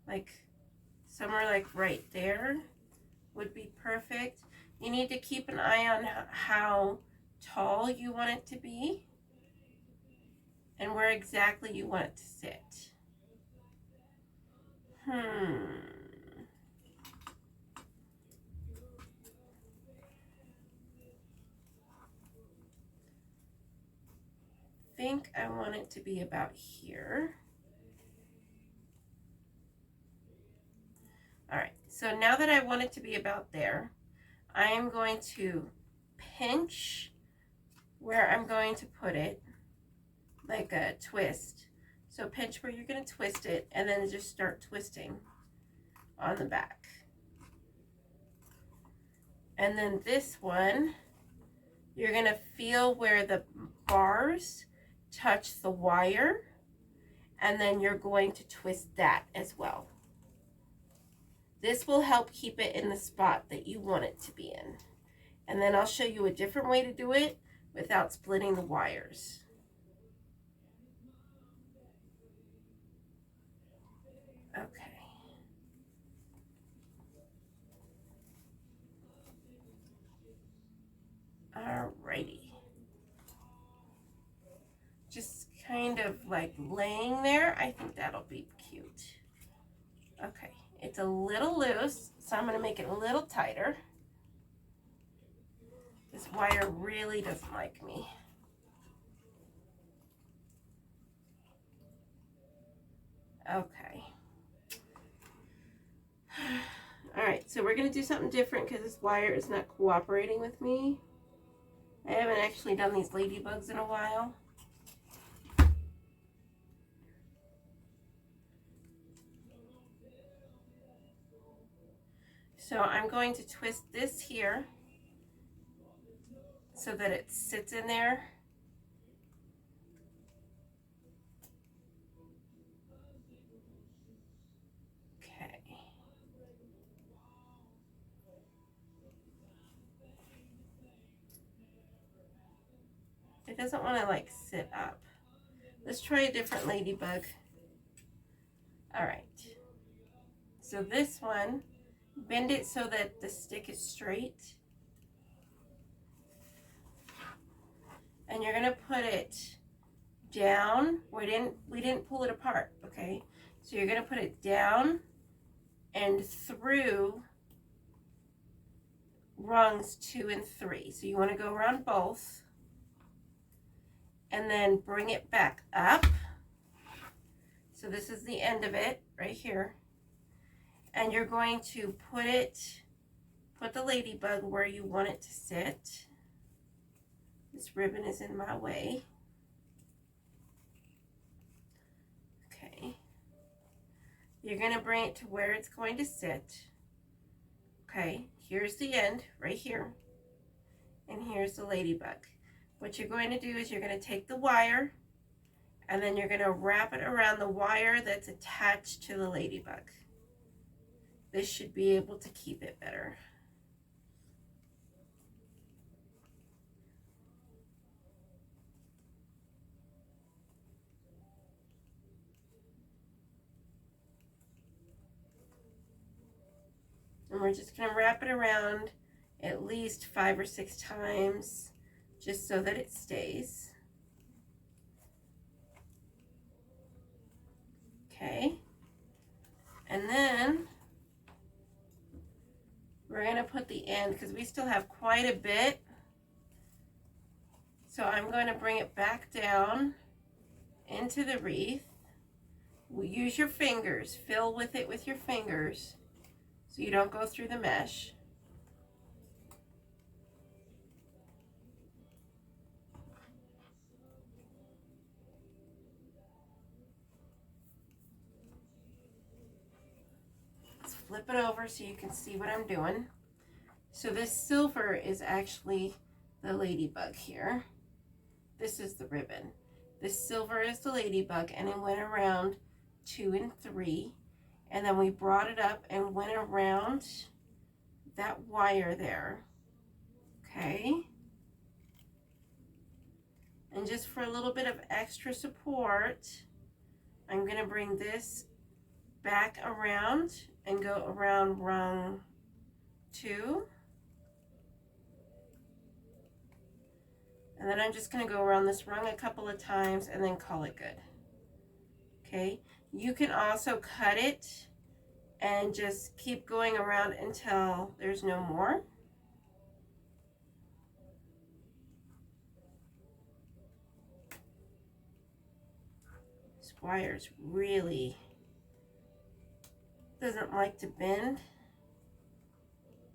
like somewhere like right there would be perfect. You need to keep an eye on how tall you want it to be and where exactly you want it to sit. I think I want it to be about here. All right, so now that I want it to be about there, I am going to pinch where I'm going to put it, like a twist. So pinch where you're going to twist it, and then just start twisting on the back. And then this one, you're going to feel where the bars touch the wire, and then you're going to twist that as well. This will help keep it in the spot that you want it to be in. And then I'll show you a different way to do it without splitting the wires. Okay. Alrighty. Just kind of like laying there. I think that'll be cute. Okay, it's a little loose, so I'm going to make it a little tighter. This wire really doesn't like me. Okay. All right, so we're going to do something different because this wire is not cooperating with me. I haven't actually done these ladybugs in a while. So I'm going to twist this here so that it sits in there. doesn't want to like sit up. Let's try a different ladybug. All right. So this one, bend it so that the stick is straight. And you're gonna put it down. We didn't pull it apart, okay? So you're gonna put it down and through rungs 2 and 3. So you want to go around both and then bring it back up. So this is the end of it right here. And you're going to put the ladybug where you want it to sit. This ribbon is in my way. Okay. You're going to bring it to where it's going to sit. Okay, here's the end right here. And here's the ladybug. What you're going to do is you're going to take the wire and then you're going to wrap it around the wire that's attached to the ladybug. This should be able to keep it better. And we're just going to wrap it around at least 5 or 6 times just so that it stays. Okay. And then we're going to put the end, because we still have quite a bit. So I'm going to bring it back down into the wreath. Use your fingers. Fill with it with your fingers so you don't go through the mesh. Let's flip it over so you can see what I'm doing. So this silver is actually the ladybug here. This is the ribbon. This silver is the ladybug, and it went around 2 and 3. And then we brought it up and went around that wire there. Okay. And just for a little bit of extra support, I'm going to bring this back around and go around rung 2. And then I'm just going to go around this rung a couple of times and then call it good. Okay. You can also cut it and just keep going around until there's no more. This wire's really doesn't like to bend.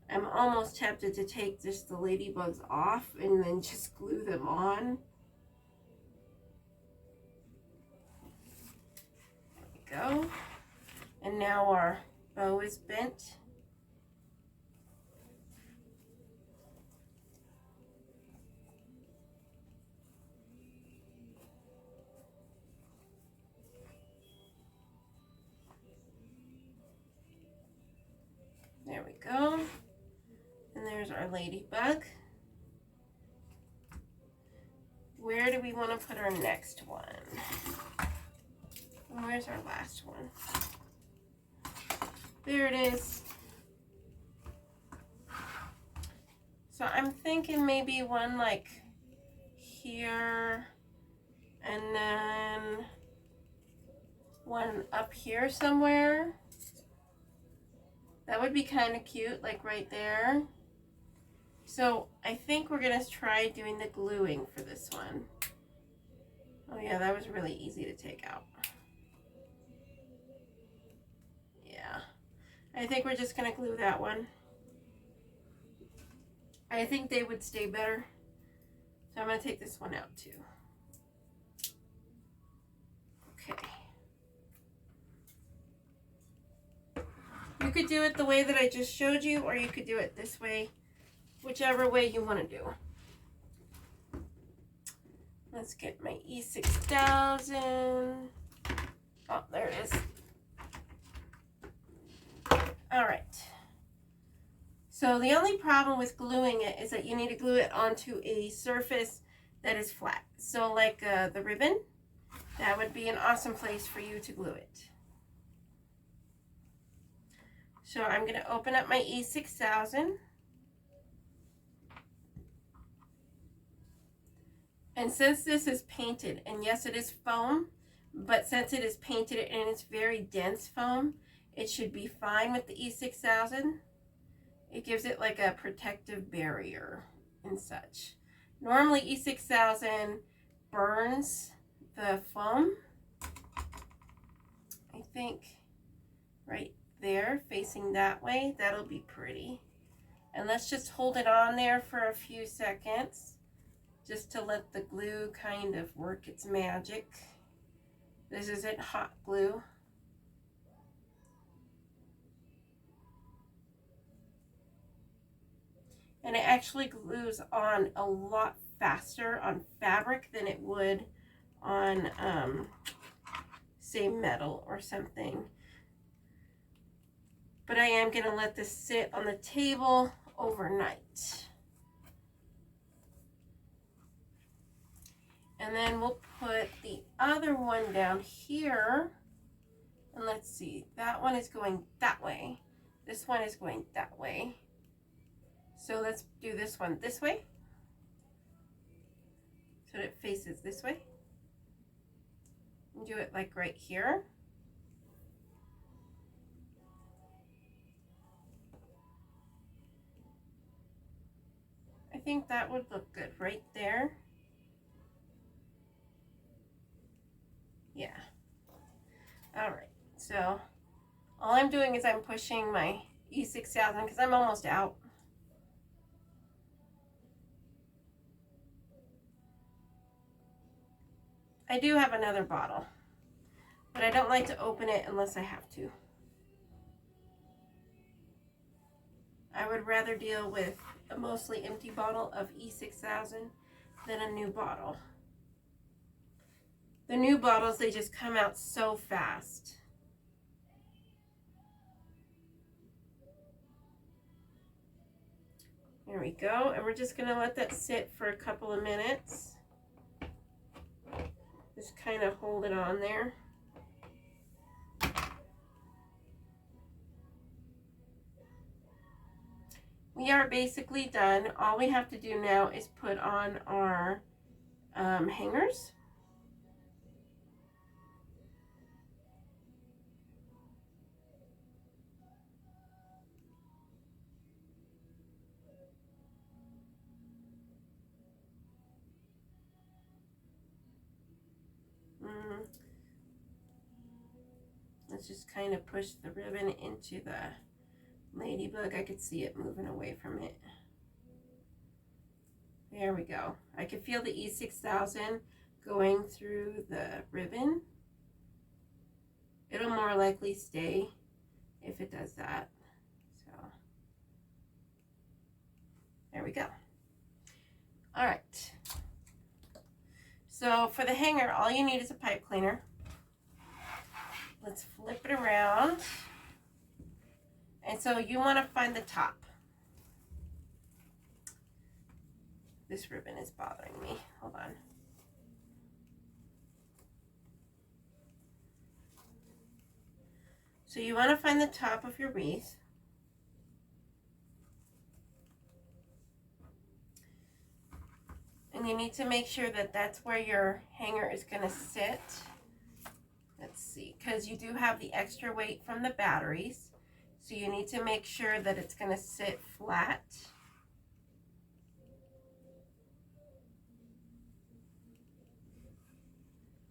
I'm almost tempted to take just the ladybugs off and then just glue them on. There we go. And now our bow is bent. There we go. And there's our ladybug. Where do we want to put our next one? And where's our last one? There it is. So I'm thinking maybe one like here and then one up here somewhere. That would be kind of cute, like right there. So I think we're going to try doing the gluing for this one. Oh yeah, that was really easy to take out. Yeah. I think we're just going to glue that one. I think they would stay better. So I'm going to take this one out too. Okay. You could do it the way that I just showed you, or you could do it this way, whichever way you want to do. Let's get my E6000. Oh, there it is. All right. So the only problem with gluing it is that you need to glue it onto a surface that is flat. So like the ribbon, that would be an awesome place for you to glue it. So I'm going to open up my E6000. And since this is painted, and yes, it is foam, but since it is painted and it's very dense foam, it should be fine with the E6000. It gives it like a protective barrier and such. Normally E6000 burns the foam. I think right there, facing that way, that'll be pretty. And let's just hold it on there for a few seconds, just to let the glue kind of work its magic. This isn't hot glue. And it actually glues on a lot faster on fabric than it would on, say, metal or something. But I am going to let this sit on the table overnight. And then we'll put the other one down here. And let's see, that one is going that way. This one is going that way. So let's do this one this way, so that it faces this way. And do it like right here. I think that would look good right there. Yeah. All right, so all I'm doing is I'm pushing my E6000 because I'm almost out. I do have another bottle, but I don't like to open it unless I have to. I would rather deal with a mostly empty bottle of E6000 than a new bottle. The new bottles, they just come out so fast. There we go, and we're just going to let that sit for a couple of minutes. Just kind of hold it on there. We are basically done. All we have to do now is put on our hangers. Let's just kind of push the ribbon into the ladybug. I could see it moving away from it. There we go. I could feel the E6000 going through the ribbon. It'll more likely stay if it does that. So there we go. All right. So for the hanger, all you need is a pipe cleaner. Let's flip it around. And so you want to find the top. This ribbon is bothering me. Hold on. So you want to find the top of your wreath. And you need to make sure that that's where your hanger is going to sit. Let's see, because you do have the extra weight from the batteries. So you need to make sure that it's going to sit flat.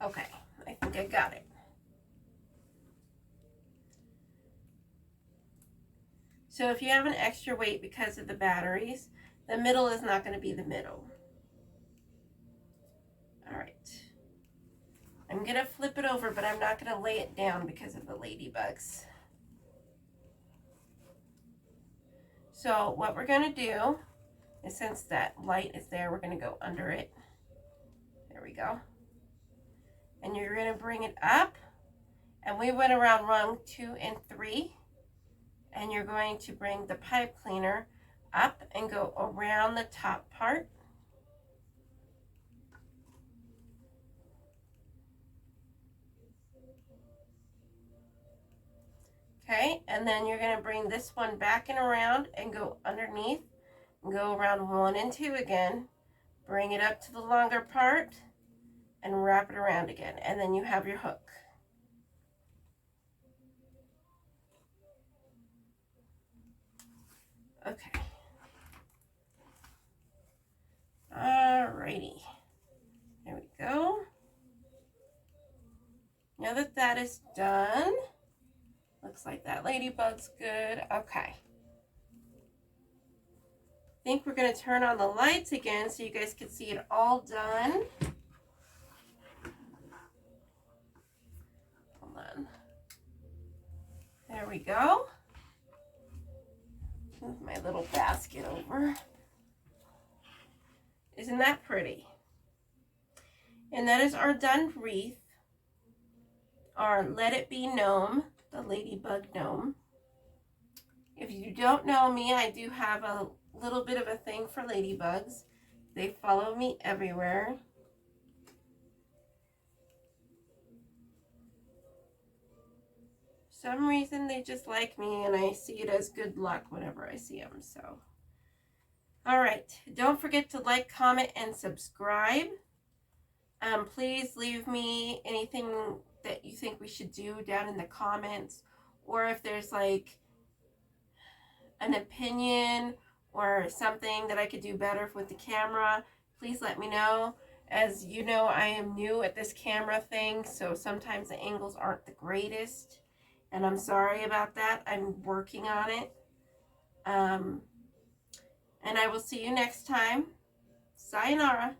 Okay, I think I got it. So if you have an extra weight because of the batteries, the middle is not going to be the middle. All right. I'm going to flip it over, but I'm not going to lay it down because of the ladybugs. So what we're going to do is, since that light is there, we're going to go under it. There we go. And you're going to bring it up. And we went around rung 2 and 3. And you're going to bring the pipe cleaner up and go around the top part. Okay, and then you're going to bring this one back and around and go underneath and go around 1 and 2 again. Bring it up to the longer part and wrap it around again, and then you have your hook. Okay. Alrighty. There we go. Now that that is done, looks like that ladybug's good. Okay. I think we're going to turn on the lights again so you guys can see it all done. Hold on. There we go. Move my little basket over. Isn't that pretty? And that is our done wreath. Our Let It Be Gnome, the ladybug gnome. If you don't know me, I do have a little bit of a thing for ladybugs. They follow me everywhere. For some reason they just like me, and I see it as good luck whenever I see them. So, all right, don't forget to like, comment, and subscribe. Please leave me anything that you think we should do down in the comments, or if there's like an opinion or something that I could do better with the camera, please let me know. As you know, I am new at this camera thing, so sometimes the angles aren't the greatest, and I'm sorry about that. I'm working on it. And I will see you next time. Sayonara.